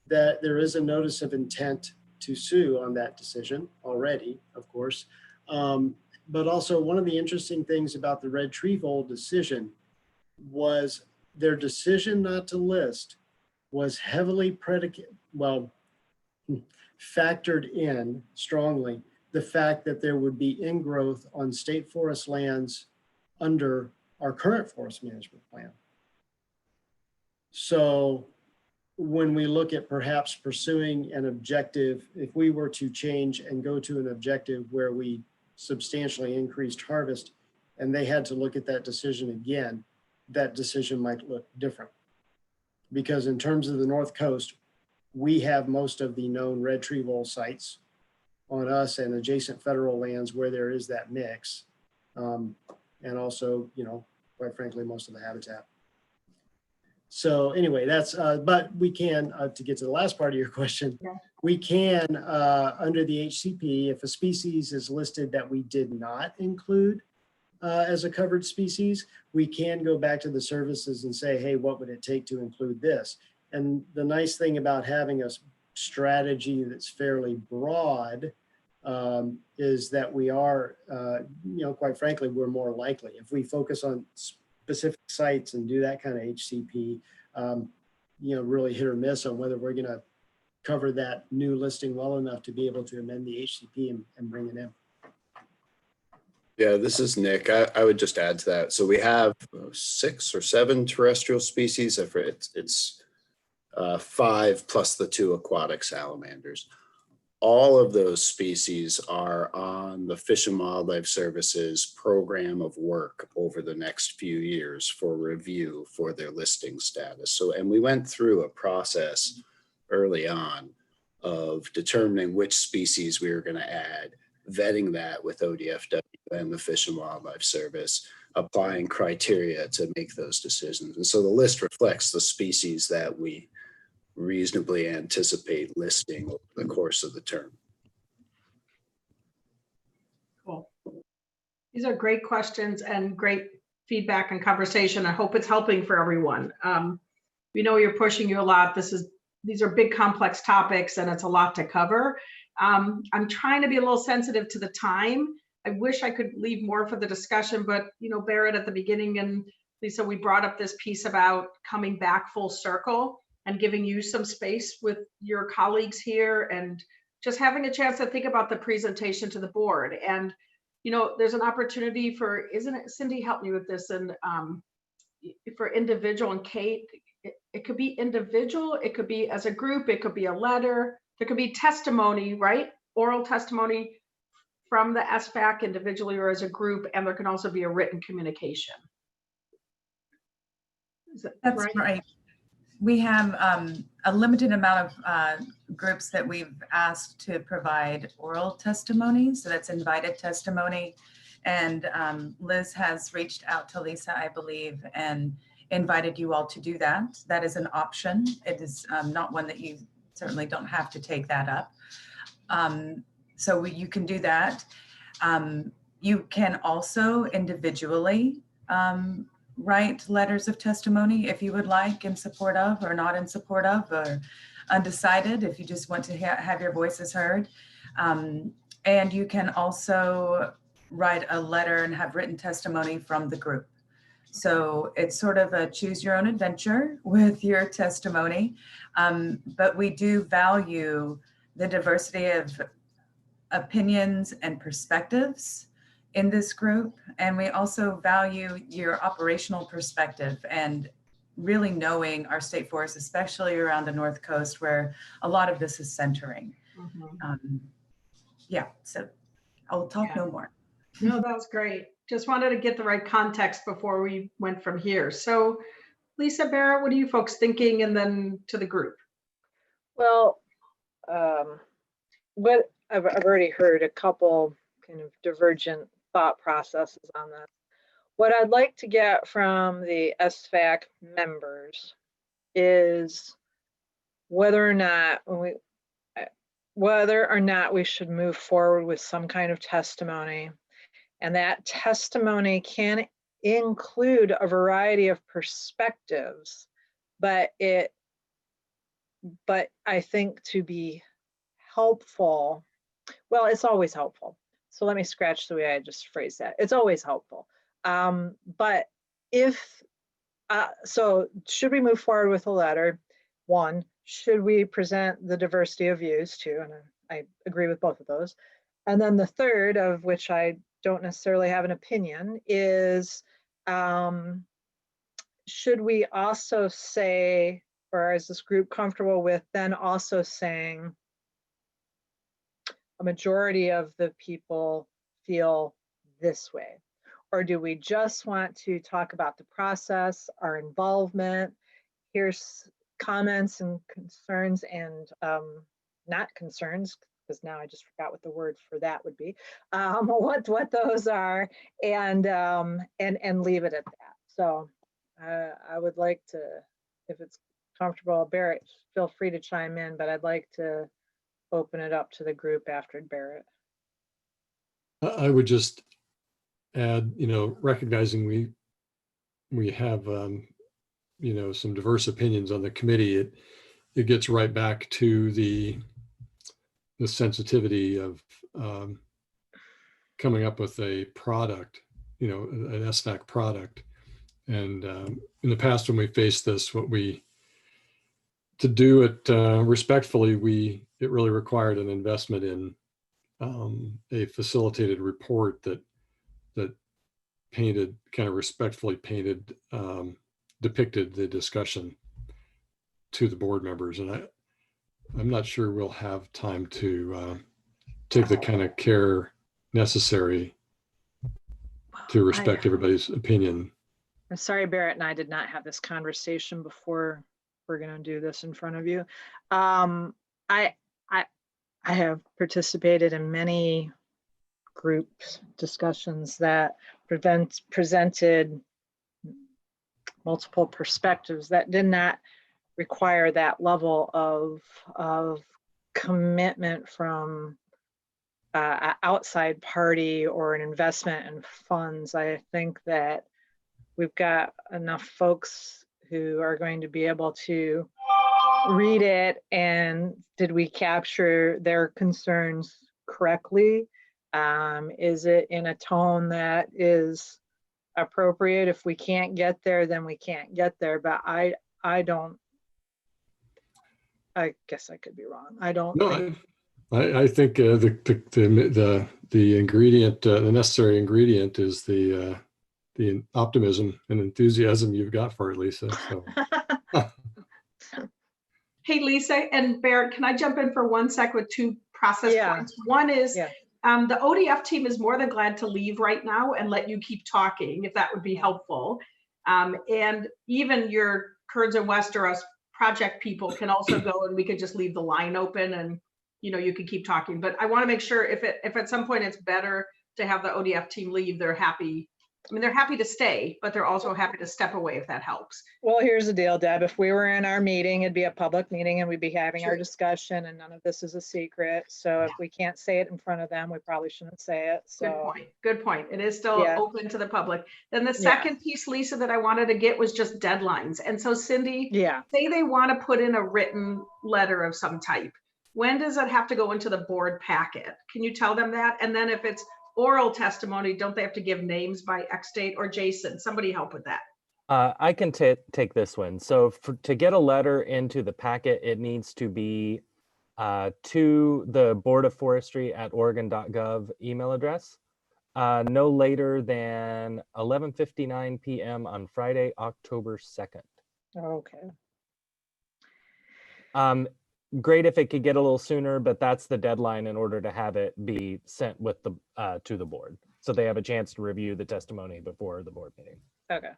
that there is a notice of intent to sue on that decision already, of course. But also one of the interesting things about the red tree vole decision was their decision not to list was heavily factored in strongly the fact that there would be ingrowth on state forest lands under our current forest management plan. So when we look at perhaps pursuing an objective, if we were to change and go to an objective where we substantially increased harvest and they had to look at that decision again, that decision might look different. because in terms of the North Coast, we have most of the known red tree vole sites on us and adjacent federal lands where there is that mix. And also, you know, quite frankly, most of the habitat. So anyway, that's, but we can, to get to the last part of your question, we can, under the HCP, if a species is listed that we did not include as a covered species, we can go back to the services and say, hey, what would it take to include this? And the nice thing about having a strategy that's fairly broad is that we are, you know, quite frankly, we're more likely. If we focus on specific sites and do that kind of HCP, you know, really hit or miss on whether we're going to cover that new listing well enough to be able to amend the HCP and bring it in. Yeah, this is Nick. I would just add to that. So we have 6 or 7 terrestrial species. It's 5 plus the 2 aquatic salamanders. All of those species are on the Fish and Wildlife Service's program of work over the next few years for review for their listing status. So, and we went through a process early on of determining which species we were going to add, vetting that with ODFW and the Fish and Wildlife Service, applying criteria to make those decisions. And so the list reflects the species that we reasonably anticipate listing over the course of the term. Cool. These are great questions and great feedback and conversation. I hope it's helping for everyone. We know you're pushing you a lot. These are big, complex topics, and it's a lot to cover. I'm trying to be a little sensitive to the time. I wish I could leave more for the discussion, but you know, Barrett at the beginning and Lisa, we brought up this piece about coming back full circle and giving you some space with your colleagues here and just having a chance to think about the presentation to the board. And, you know, there's an opportunity for, isn't it, Cindy, help me with this, and for individual, and Kate, it could be individual, it could be as a group, it could be a letter, there could be testimony, right? Oral testimony from the SBAC individually or as a group, and there can also be a written communication. That's right. We have a limited amount of groups that we've asked to provide oral testimony. So that's invited testimony. And Liz has reached out to Lisa, I believe, and invited you all to do that. That is an option. It is not one that you certainly don't have to take that up. So you can do that. You can also individually write letters of testimony if you would like, in support of or not in support of, or undecided if you just want to have your voices heard. And you can also write a letter and have written testimony from the group. So it's sort of a choose your own adventure with your testimony. But we do value the diversity of opinions and perspectives in this group. And we also value your operational perspective and really knowing our state forests, especially around the North Coast where a lot of this is centering. Yeah, so I'll talk no more. No, that was great. Just wanted to get the right context before we went from here. So Lisa, Barrett, what are you folks thinking? And then to the group. Well, what I've already heard a couple kind of divergent thought processes on this. What I'd like to get from the SFAC members is whether or not we should move forward with some kind of testimony. And that testimony can include a variety of perspectives, but I think to be helpful, well, it's always helpful. So let me scratch the way I just phrased that. It's always helpful. But so should we move forward with a letter? One, should we present the diversity of views too? And I agree with both of those. And then the third, of which I don't necessarily have an opinion, is should we also say, or is this group comfortable with then also saying a majority of the people feel this way? Or do we just want to talk about the process, our involvement? Here's comments and concerns and not concerns, because now I just forgot what the word for that would be, what those are, and leave it at that. So I would like to, if it's comfortable, Barrett, feel free to chime in, but I'd like to open it up to the group after Barrett. I would just add, recognizing we have, some diverse opinions on the committee, it gets right back to the sensitivity of coming up with a product, an SVAC product. And in the past, when we faced this, to do it respectfully, it really required an investment in a facilitated report that painted, kind of respectfully painted, depicted the discussion to the board members. And I'm not sure we'll have time to take the kind of care necessary to respect everybody's opinion. I'm sorry, Barrett and I did not have this conversation before we're going to do this in front of you. I have participated in many group discussions that presented multiple perspectives that did not require that level of commitment from an outside party or an investment in funds. I think that we've got enough folks who are going to be able to read it, and did we capture their concerns correctly? Is it in a tone that is appropriate? If we can't get there, then we can't get there. But I guess I could be wrong. I don't think. I think the ingredient, the necessary ingredient, is the optimism and enthusiasm you've got for it, Lisa. So. Hey, Lisa and Barrett, can I jump in for 1 sec with 2 process points? One is the ODF team is more than glad to leave right now and let you keep talking, if that would be helpful. And even your Kearns and Westeros project people can also go, and we could just leave the line open, and you could keep talking. But I want to make sure if at some point it's better to have the ODF team leave, they're happy. I mean, they're happy to stay, but they're also happy to step away if that helps. Well, here's the deal, Deb. If we were in our meeting, it'd be a public meeting and we'd be having our discussion, and none of this is a secret. So if we can't say it in front of them, we probably shouldn't say it. So Good point. It is still open to the public. Then the second piece, Lisa, that I wanted to get was just deadlines. And so Cindy, say they want to put in a written letter of some type. When does it have to go into the board packet? Can you tell them that? And then if it's oral testimony, don't they have to give names by X date? Or Jason, somebody help with that. I can take this one. So to get a letter into the packet, it needs to be to the Board of Forestry at Oregon.gov email address, no later than 11:59 p.m. on Friday, October 2nd. Okay. Great if it could get a little sooner, but that's the deadline in order to have it be sent with the to the board, so they have a chance to review the testimony before the board meeting. Okay.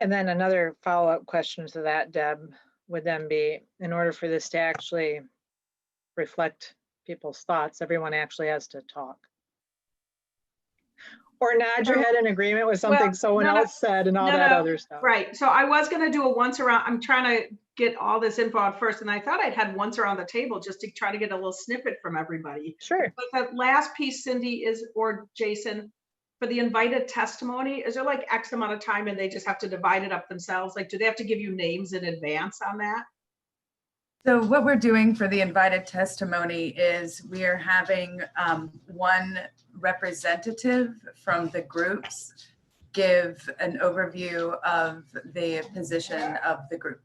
And then another follow-up question to that, Deb, would then be, in order for this to actually reflect people's thoughts, everyone actually has to talk. Or nod your head in agreement with something someone else said and all that other stuff. Right. So I was going to do a once around. I'm trying to get all this info out first, and I thought I'd had once around the table just to try to get a little snippet from everybody. Sure. But the last piece, Cindy, or Jason, for the invited testimony, is there like X amount of time and they just have to divide it up themselves? Like, do they have to give you names in advance on that? So what we're doing for the invited testimony is we are having one representative from the groups give an overview of the position of the group.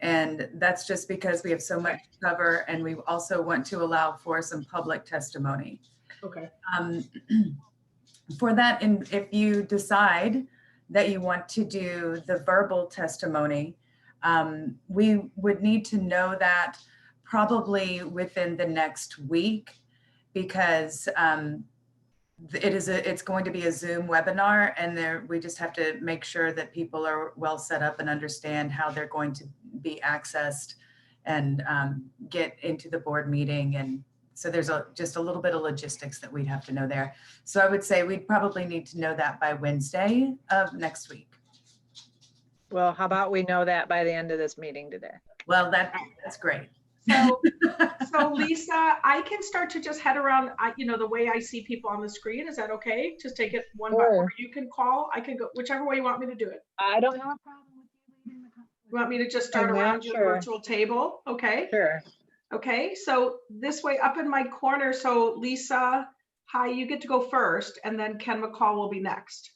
And that's just because we have so much to cover, and we also want to allow for some public testimony. Okay. For that, and if you decide that you want to do the verbal testimony, we would need to know that probably within the next week, because it's going to be a Zoom webinar, and we just have to make sure that people are well set up and understand how they're going to be accessed and get into the board meeting. And so there's just a little bit of logistics that we'd have to know there. So I would say we'd probably need to know that by Wednesday of next week. Well, how about we know that by the end of this meeting today? Well, that's great. So Lisa, I can start to just head around, the way I see people on the screen. Is that okay? Just take it one by one. You can call, I can go, whichever way you want me to do it. I don't have a problem with you leading the conference. You want me to just start around your virtual table? Okay. Sure. Okay, so this way up in my corner. So Lisa, hi, you get to go first, and then Ken McCall will be next.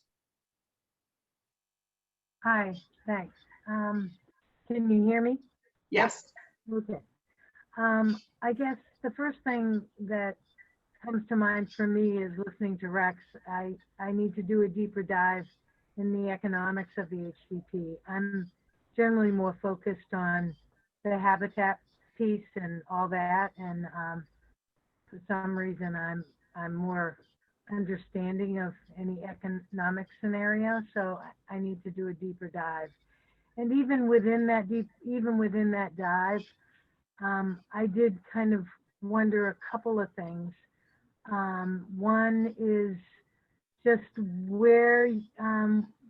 Hi, thanks. Can you hear me? Yes. Okay. I guess the first thing that comes to mind for me is listening to Rex. I need to do a deeper dive in the economics of the HCP. I'm generally more focused on the habitat piece and all that, and for some reason I'm more understanding of any economic scenario, so I need to do a deeper dive. And even within that dive, I did kind of wonder a couple of things. One is just where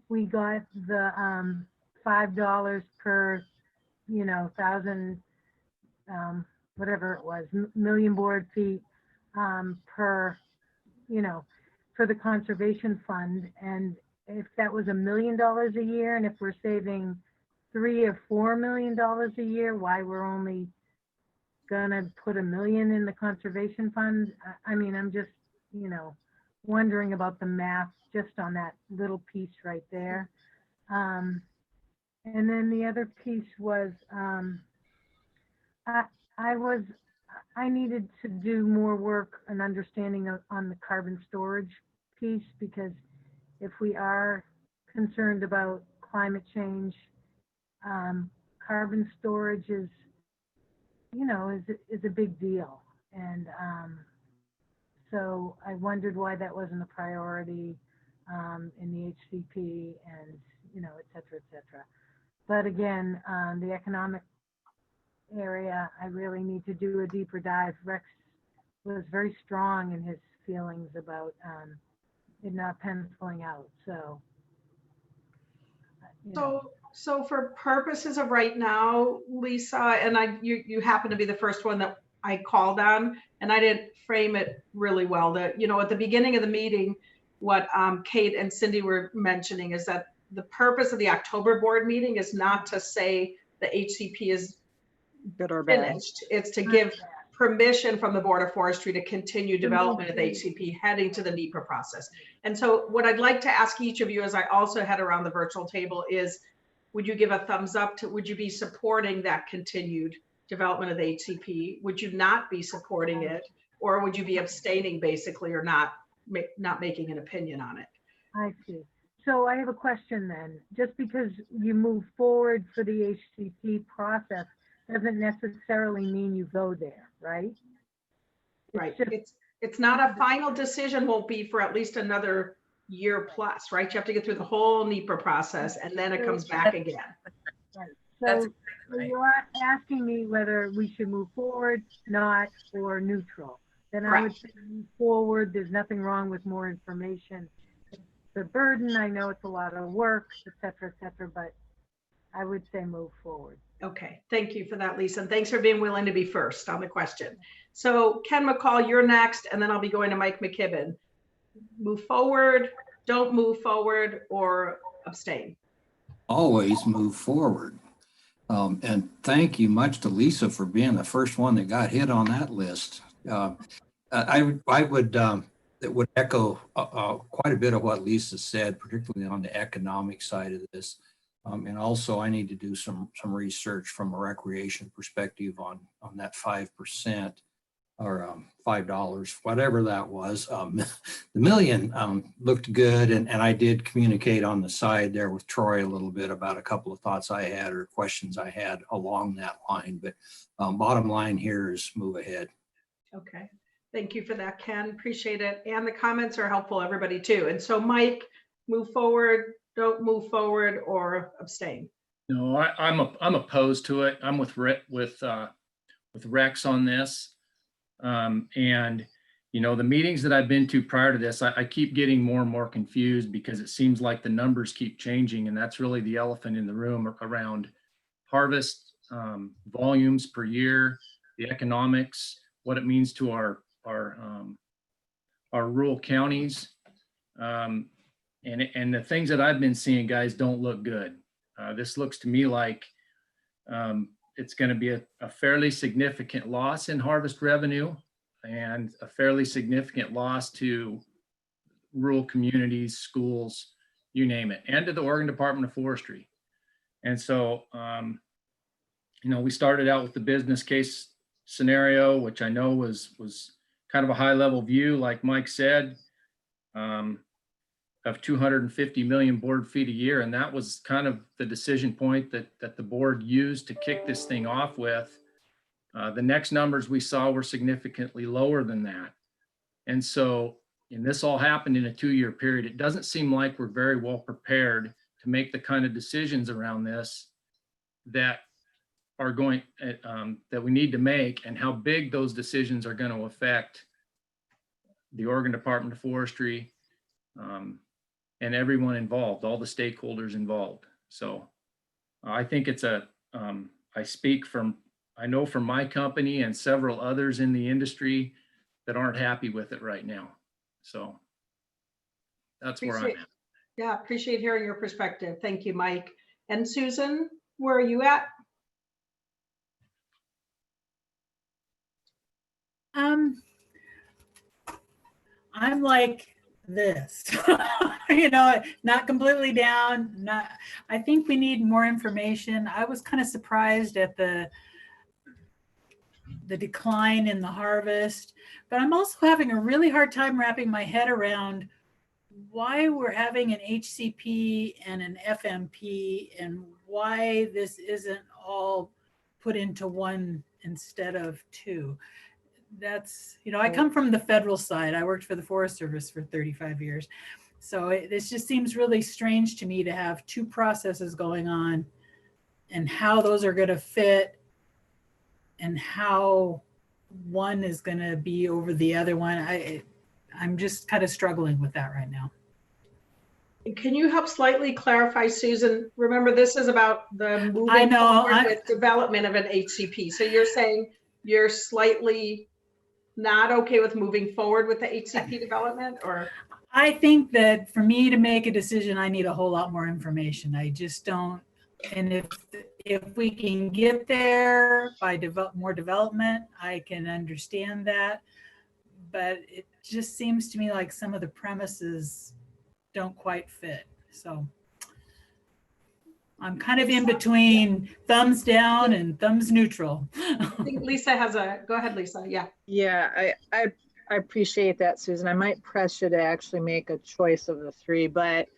we got the $5 per, thousand, whatever it was, million board feet per, for the conservation fund. And if that was $1 million a year, and if we're saving $3 or $4 million a year, why we're only gonna put $1 million in the conservation fund? I mean, I'm just, wondering about the math just on that little piece right there. And then the other piece was, I needed to do more work and understanding on the carbon storage piece, because if we are concerned about climate change, carbon storage is a big deal. And so I wondered why that wasn't a priority in the HCP, and, et cetera, et cetera. But again, the economic area, I really need to do a deeper dive. Rex was very strong in his feelings about it not penciling out. So for purposes of right now, Lisa, and you happen to be the first one that I called on, and I didn't frame it really well. That, at the beginning of the meeting, what Kate and Cindy were mentioning is that the purpose of the October board meeting is not to say the HCP is good or bad. Finished. It's to give permission from the Board of Forestry to continue development of the HCP heading to the NEPA process. And so what I'd like to ask each of you, as I also head around the virtual table, is would you give a thumbs up to, would you be supporting that continued development of the HCP? Would you not be supporting it? Or would you be abstaining basically, or not making an opinion on it? I see. So I have a question then. Just because you move forward for the HCP process doesn't necessarily mean you go there, right? Right. It's not a final decision, won't be for at least another year plus, right? You have to get through the whole NEPA process, and then it comes back again. Right. So you're asking me whether we should move forward, not, or neutral. Then I would say move forward. There's nothing wrong with more information. It's a burden. I know it's a lot of work, et cetera, but I would say move forward. Okay, thank you for that, Lisa. And thanks for being willing to be first on the question. So Ken McCall, you're next, and then I'll be going to Mike McKibben. Move forward, don't move forward, or abstain? Always move forward. And thank you much to Lisa for being the first one that got hit on that list. I would echo quite a bit of what Lisa said, particularly on the economic side of this. And also I need to do some research from a recreation perspective on that 5% or $5, whatever that was. The million looked good. And I did communicate on the side there with Troy a little bit about a couple of thoughts I had or questions I had along that line. But bottom line here is move ahead. Okay. Thank you for that, Ken. Appreciate it. And the comments are helpful, everybody too. And so Mike, move forward, don't move forward, or abstain. No, I'm opposed to it. I'm with Rex on this. And you know, the meetings that I've been to prior to this, I keep getting more and more confused because it seems like the numbers keep changing, and that's really the elephant in the room around harvest volumes per year, the economics, what it means to our rural counties, and the things that I've been seeing, guys, don't look good. This looks to me like it's going to be a fairly significant loss in harvest revenue and a fairly significant loss to rural communities, schools, you name it, and to the Oregon Department of Forestry. And so, you know, we started out with the business case scenario, which I know was kind of a high level view, like Mike said, of 250 million board feet a year. And that was kind of the decision point that the board used to kick this thing off with. The next numbers we saw were significantly lower than that. And so, and this all happened in a 2-year period. It doesn't seem like we're very well prepared to make the kind of decisions around this that are going, that we need to make, and how big those decisions are going to affect the Oregon Department of Forestry, and everyone involved, all the stakeholders involved. So I think it's I know from my company and several others in the industry that aren't happy with it right now. So that's where I'm at. Yeah, appreciate hearing your perspective. Thank you, Mike. And Susan, where are you at? I'm like this, you know, not completely down. I think we need more information. I was kind of surprised at the decline in the harvest, but I'm also having a really hard time wrapping my head around why we're having an HCP and an FMP, and why this isn't all put into one instead of two. That's, you know, I come from the federal side. I worked for the Forest Service for 35 years. So this just seems really strange to me to have two processes going on, and how those are going to fit, and how one is going to be over the other one. I'm just kind of struggling with that right now. Can you help slightly clarify, Susan? Remember, this is about the moving forward with development of an HCP. So you're saying you're slightly not okay with moving forward with the HCP development, or? I think that for me to make a decision, I need a whole lot more information. I just don't. And if we can get there by more development, I can understand that. But it just seems to me like some of the premises don't quite fit. So I'm kind of in between thumbs down and thumbs neutral. I think Lisa has go ahead, Lisa. Yeah. Yeah, I appreciate that, Susan. I might press you to actually make a choice of the three, but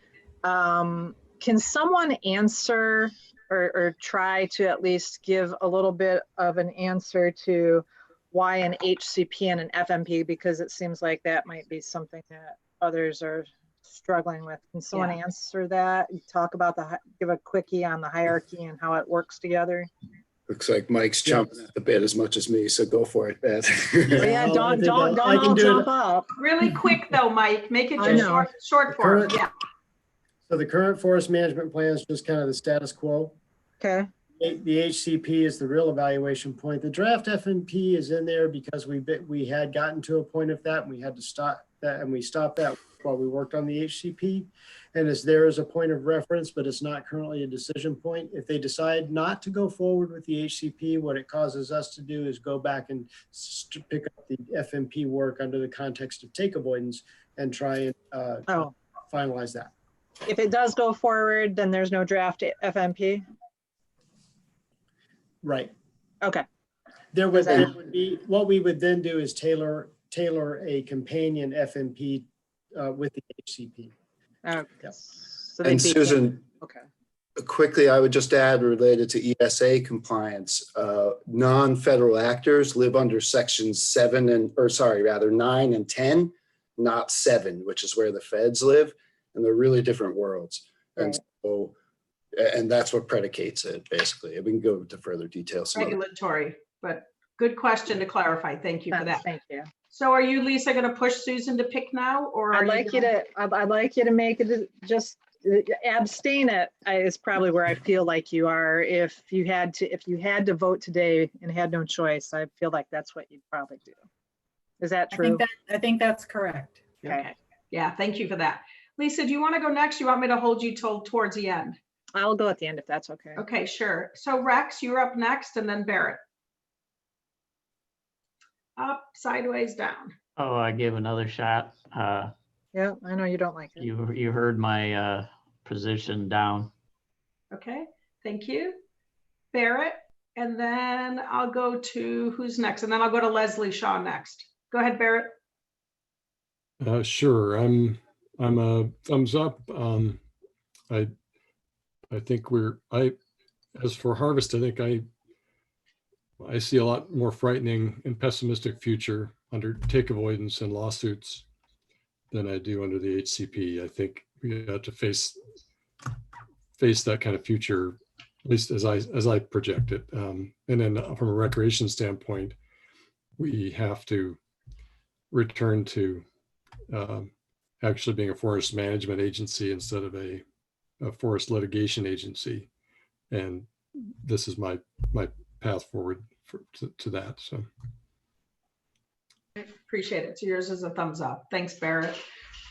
can someone answer or try to at least give a little bit of an answer to why an HCP and an FMP, because it seems like that might be something that others are struggling with. Can someone answer that? Talk about give a quickie on the hierarchy and how it works together. Looks like Mike's jumping at the bit as much as me, so go for it, Beth. Yeah, don't all jump up. Really quick though, Mike. Make it just short form. Yeah. So the current forest management plan is just kind of the status quo. Okay. The HCP is the real evaluation point. The draft FMP is in there because we had gotten to a point of that, and we had to stop that, and we stopped that while we worked on the HCP. And it's there as a point of reference, but it's not currently a decision point. If they decide not to go forward with the HCP, what it causes us to do is go back and pick up the FMP work under the context of take avoidance and try and finalize that. If it does go forward, then there's no draft FMP? Right. Okay. There would be, what we would then do is tailor a companion FMP with the HCP. Okay. And Susan, quickly, I would just add related to ESA compliance, non-federal actors live under sections 9 and 10, not 7, which is where the feds live, and they're really different worlds. And so, and that's what predicates it, basically. We can go into further details. Regulatory, but good question to clarify. Thank you for that. Thank you. So are you, Lisa, going to push Susan to pick now, or I'd like you to make it just abstain it is probably where I feel like you are. If you had to vote today and had no choice, I feel like that's what you'd probably do. Is that true? I think that's correct. Okay. Yeah, thank you for that. Lisa, do you want to go next? You want me to hold you till towards the end? I'll go at the end if that's okay. Okay, sure. So Rex, you're up next, and then Barrett. Up, sideways, down. Oh, I gave another shot. Yeah, I know you don't like it. You heard my position down. Okay, thank you. Barrett, and then I'll go to who's next, and then I'll go to Leslie Shaw next. Go ahead, Barrett. Sure, I'm a thumbs up. I think as for harvest, I think I see a lot more frightening and pessimistic future under take avoidance and lawsuits than I do under the HCP. I think we have to face that kind of future, at least as I project it. And then from a recreation standpoint, we have to return to actually being a forest management agency instead of a forest litigation agency. And this is my path forward to that. So appreciate it. So yours is a thumbs up. Thanks, Barrett.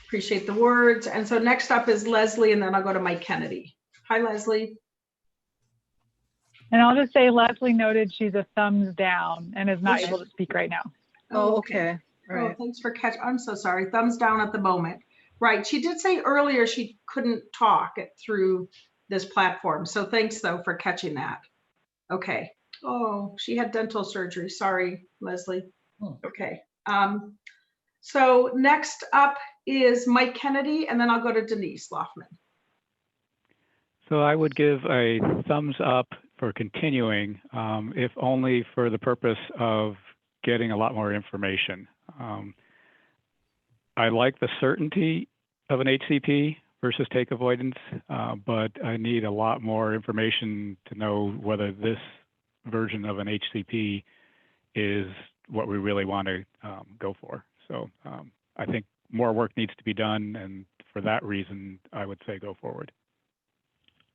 Appreciate the words. And so next up is Leslie, and then I'll go to Mike Kennedy. Hi, Leslie. And I'll just say Leslie noted she's a thumbs down and is not able to speak right now. Oh, okay. Right. Oh, thanks for catching. I'm so sorry. Thumbs down at the moment. Right. She did say earlier she couldn't talk through this platform. So thanks, though, for catching that. Okay. Oh, she had dental surgery. Sorry, Leslie. Okay. So next up is Mike Kennedy, and then I'll go to Denise Loffman. So I would give a thumbs up for continuing, if only for the purpose of getting a lot more information. I like the certainty of an HCP versus take avoidance, but I need a lot more information to know whether this version of an HCP is what we really want to go for. So I think more work needs to be done, and for that reason, I would say go forward.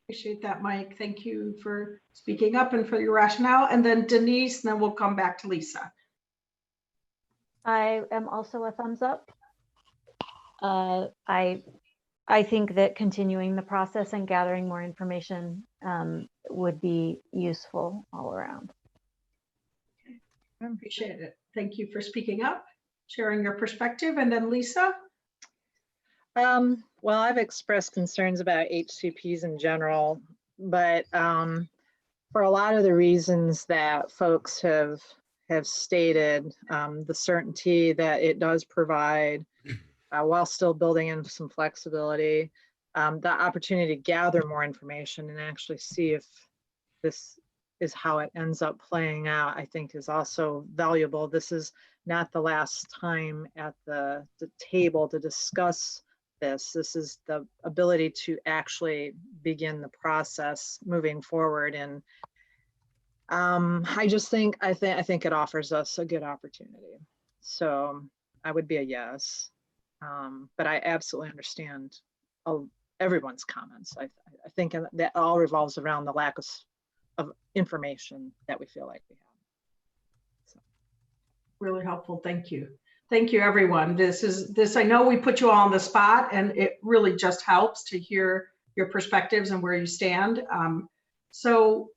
Appreciate that, Mike. Thank you for speaking up and for your rationale. And then Denise, and then we'll come back to Lisa. I am also a thumbs up. I think that continuing the process and gathering more information would be useful all around. I appreciate it. Thank you for speaking up, sharing your perspective. And then Lisa? Well, I've expressed concerns about HCPs in general, but for a lot of the reasons that folks have stated, the certainty that it does provide while still building in some flexibility, the opportunity to gather more information and actually see if this is how it ends up playing out, I think is also valuable. This is not the last time at the table to discuss this. This is the ability to actually begin the process moving forward. And I think it offers us a good opportunity. So I would be a yes. But I absolutely understand everyone's comments. I think that all revolves around the lack of information that we feel like we have. So. Really helpful. Thank you. Thank you, everyone. I know we put you all on the spot, and it really just helps to hear your perspectives and where you stand. So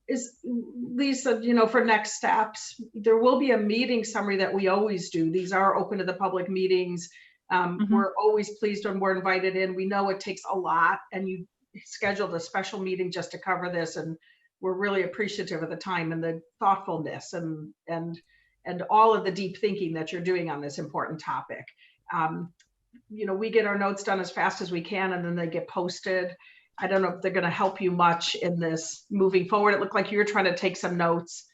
is Lisa, for next steps, there will be a meeting summary that we always do. These are open to the public meetings. We're always pleased when we're invited in. We know it takes a lot, and you scheduled a special meeting just to cover this, and we're really appreciative of the time and the thoughtfulness and all of the deep thinking that you're doing on this important topic. We get our notes done as fast as we can, and then they get posted. I don't know if they're going to help you much in this moving forward. It looked like you were trying to take some notes.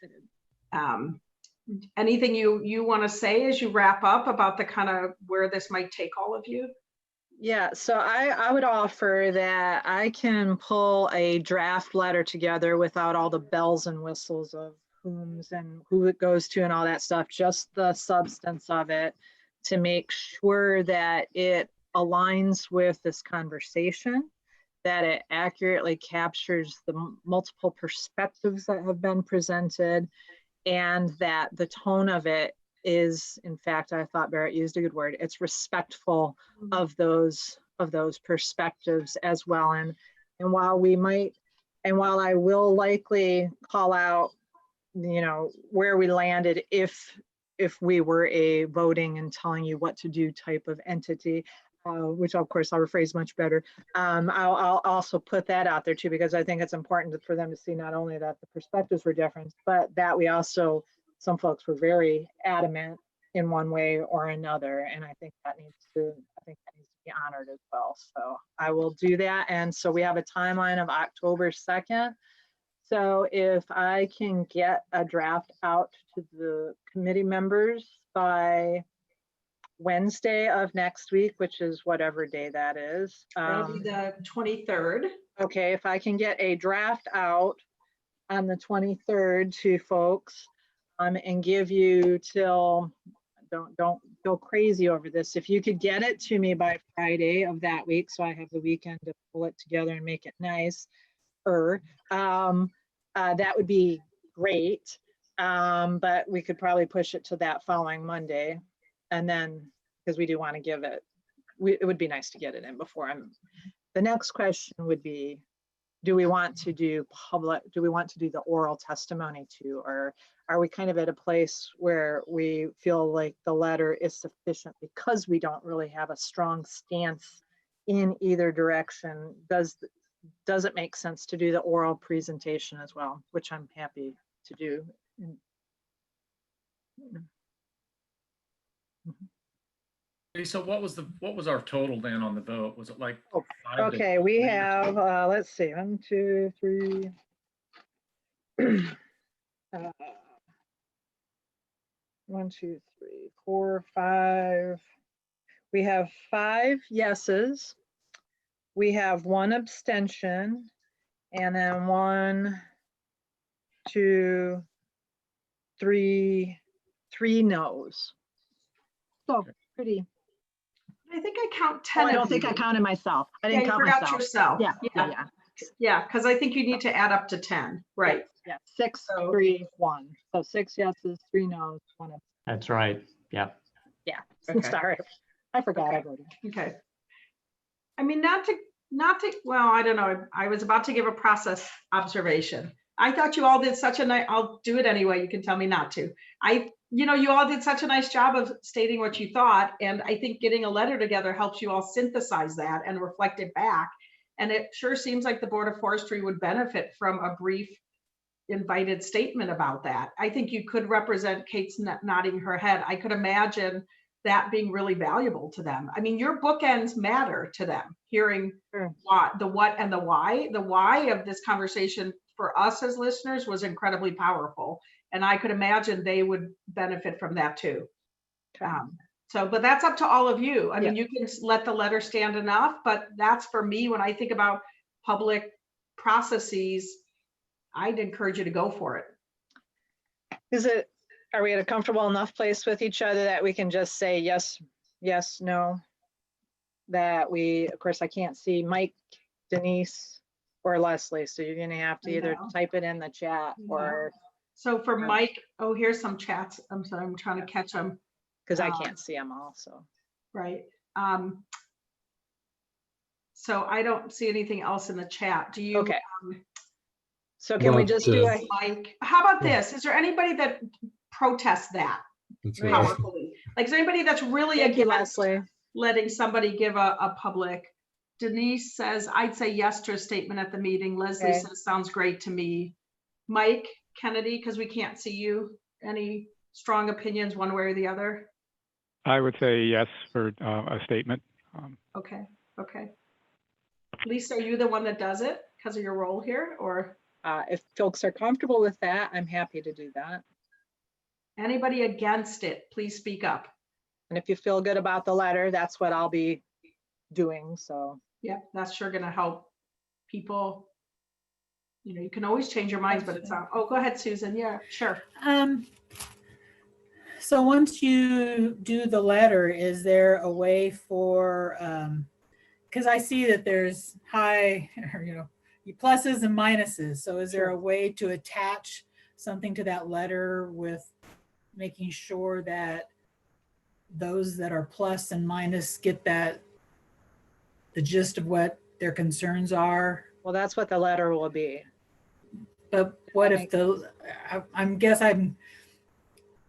Anything you want to say as you wrap up about the kind of where this might take all of you? Yeah, so I would offer that I can pull a draft letter together without all the bells and whistles of whom's and who it goes to and all that stuff, just the substance of it, to make sure that it aligns with this conversation, that it accurately captures the multiple perspectives that have been presented, and that the tone of it is, in fact, I thought Barrett used a good word, it's respectful of those perspectives as well. And while I will likely call out, you know, where we landed if we were a voting and telling you what to do type of entity, which of course I'll rephrase much better. I'll also put that out there too, because I think it's important for them to see not only that the perspectives were different, but that we also, some folks were very adamant in one way or another. And I think that needs to be honored as well. So I will do that. And so we have a timeline of October 2nd. So if I can get a draft out to the committee members by Wednesday of next week, which is whatever day that is. That'll be the 23rd. Okay, if I can get a draft out on the 23rd to folks, and give you till, don't go crazy over this. If you could get it to me by Friday of that week, so I have the weekend to pull it together and make it nice, that would be great. But we could probably push it to that following Monday. And then, because we do want to give it, it would be nice to get it in before the next question would be, do we want to do the oral testimony too? Or are we kind of at a place where we feel like the letter is sufficient because we don't really have a strong stance in either direction? Does it make sense to do the oral presentation as well, which I'm happy to do. So what was our total then on the vote? Was it like 5 to Okay, we 3 or have, let's see, 1, 2, 3. 1, 2, 3, 4, 5. We have 5 yeses. We have 1 abstention, and then 1, 2, 3 no's. So pretty. I think I count 10. I don't think I counted myself. I didn't count forgot myself. yourself. Yeah. Yeah, because I think you need to add up to 10, right? Yeah. 6, 3, 1. So 6 yeses, 3 no's, 1 abstention. That's right. Yeah. Yeah. Okay. Sorry, I forgot. Okay. I mean, not to, well, I don't know. I was about to give a process observation. I thought you all did such a nice, I'll do it anyway. You can tell me not to. You all did such a nice job of stating what you thought. And I think getting a letter together helps you all synthesize that and reflect it back. And it sure seems like the Board of Forestry would benefit from a brief invited statement about that. I think you could represent, Kate's nodding her head. I could imagine that being really valuable to them. I mean, your bookends matter to them, hearing the what and the why. The why of this conversation for us as listeners was incredibly powerful. And I could imagine they would benefit from that too. But that's up to all of you. I mean, you can let the letter stand enough, but that's for me, when I think about public processes, I'd encourage you to go for it. Are we at a comfortable enough place with each other that we can just say yes, no? That of course, I can't see Mike, Denise, or Leslie, so you're gonna have to either type it in the chat or. So for Mike, here's some chats. I'm sorry, I'm trying to catch them. Because I can't see them all, so. Right. So I don't see anything else in the chat. Do you? Okay. So can we just do Mike? How about this? Is there anybody that protests that powerfully? Like, is there anybody that's really against letting somebody give a public? Denise says, I'd say yes to a statement at the meeting. Leslie says, sounds great to me. Mike Kennedy, because we can't see you, any strong opinions one way or the other? I would say yes for a statement. Okay. Lisa, are you the one that does it because of your role here, or? If folks are comfortable with that, I'm happy to do that. Anybody against it, please speak up. And if you feel good about the letter, that's what I'll be doing, so. Yeah, that's sure gonna help people. You know, you can always change your minds, but it's not. Oh, go ahead, Susan. Yeah, sure. So once you do the letter, is there a way for, because I see that there's high, you know, pluses and minuses. So is there a way to attach something to that letter with making sure that those that are plus and minus get that, the gist of what their concerns are? Well, that's what the letter will be. But what if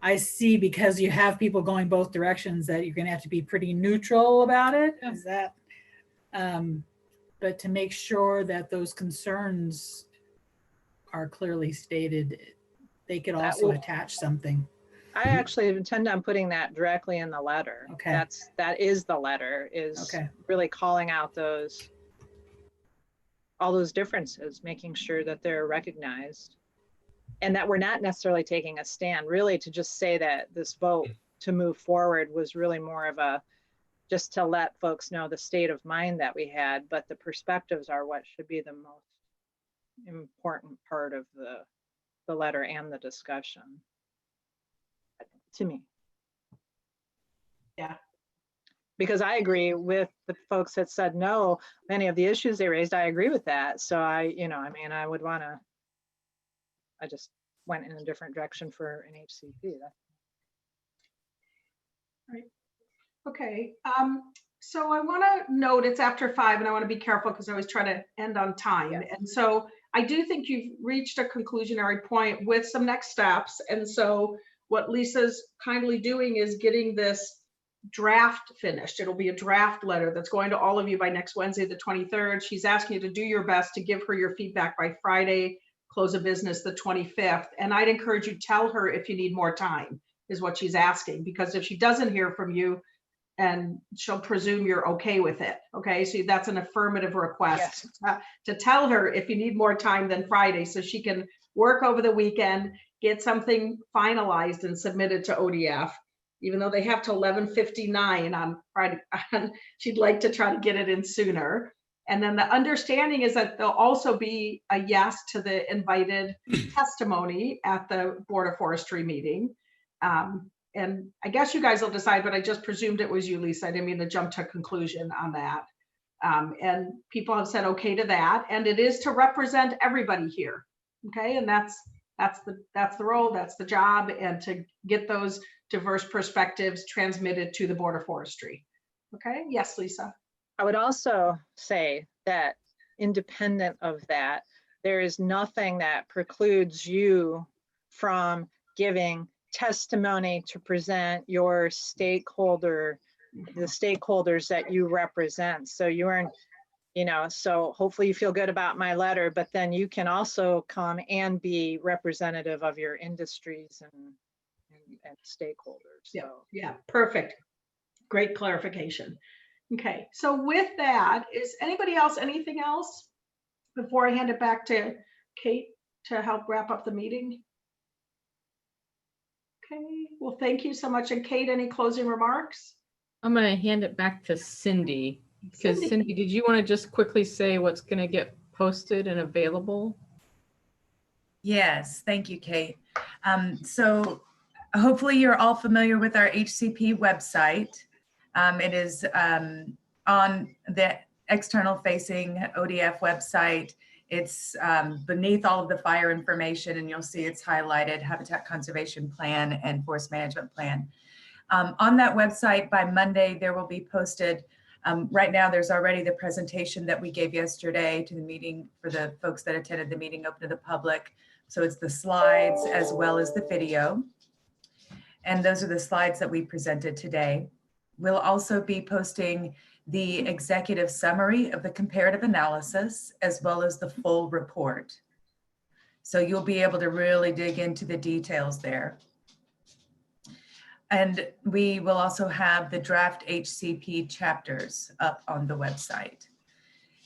I see, because you have people going both directions, that you're going to have to be pretty neutral about it. Yeah. Is that, but to make sure that those concerns are clearly stated, they could also attach something. I actually intend on putting that directly in the letter. Okay. That is the letter, is really calling out all those differences, making sure that they're recognized. And that we're not necessarily taking a stand, really, to just say that this vote to move forward was really more of a, just to let folks know the state of mind that we had, but the perspectives are what should be the most important part of the letter and the discussion, to me. Yeah. Because I agree with the folks that said no, many of the issues they raised, I agree with that. So I would want to, I just went in a different direction for an HCP. Right. Okay. So I want to note it's after 5, and I want to be careful because I always try to end on time. Yes. And so I do think you've reached a conclusionary point with some next steps. And so what Lisa's kindly doing is getting this draft finished. It'll be a draft letter that's going to all of you by next Wednesday, the 23rd. She's asking you to do your best to give her your feedback by Friday, close of business the 25th. And I'd encourage you, tell her if you need more time, is what she's asking, because if she doesn't hear from you, and she'll presume you're okay with it. Okay, so that's an affirmative request. Yes. To tell her if you need more time than Friday, so she can work over the weekend, get something finalized and submitted to ODF, even though they have till 11:59 on Friday. She'd like to try to get it in sooner. And then the understanding is that there'll also be a yes to the invited testimony at the Board of Forestry meeting. And I guess you guys will decide, but I just presumed it was you, Lisa. I didn't mean to jump to a conclusion on that. And people have said okay to that. And it is to represent everybody here. Okay, and that's the role, that's the job, and to get those diverse perspectives transmitted to the Board of Forestry. Okay, yes, Lisa. I would also say that independent of that, there is nothing that precludes you from giving testimony to present your stakeholder, the stakeholders that you represent. So you are, so hopefully you feel good about my letter, but then you can also come and be representative of your industries and stakeholders. So. Yeah, perfect. Great clarification. Okay, so with that, is anybody else, anything else before I hand it back to Kate to help wrap up the meeting? Okay, well, thank you so much. And Kate, any closing remarks? I'm going to hand it back to Cindy, because Cindy, did you want to just quickly say what's going to get posted and available? Yes, thank you, Kate. So hopefully you're all familiar with our HCP website. It is on the external facing ODF website. It's beneath all of the fire information, and you'll see it's highlighted Habitat Conservation Plan and Forest Management Plan. On that website by Monday, there will be posted, right now there's already the presentation that we gave yesterday to the meeting for the folks that attended the meeting open to the public. So it's the slides as well as the video. And those are the slides that we presented today. We'll also be posting the executive summary of the comparative analysis, as well as the full report. So you'll be able to really dig into the details there. And we will also have the draft HCP chapters up on the website.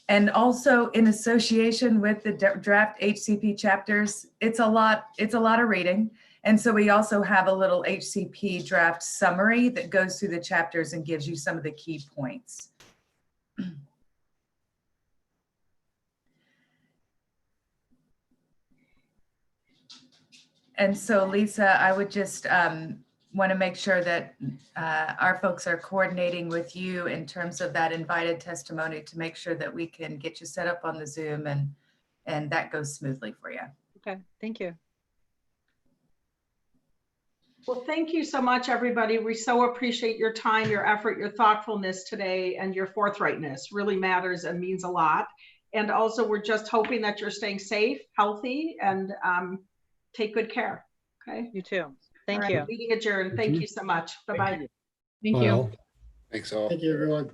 And also in association with the draft HCP chapters, it's a lot of reading. And so we also have a little HCP draft summary that goes through the chapters and gives you some of the key points. And so Lisa, I would just want to make sure that our folks are coordinating with you in terms of that invited testimony to make sure that we can get you set up on the Zoom and that goes smoothly for you. Okay, thank you. Well, thank you so much, everybody. We so appreciate your time, your effort, your thoughtfulness today, and your forthrightness really matters and means a lot. And also, we're just hoping that you're staying safe, healthy, and take good care. Okay. You too. Thank All right, you. meeting adjourned. Thank you so much. Bye-bye. Thank you. Thanks all. Thank you, everyone.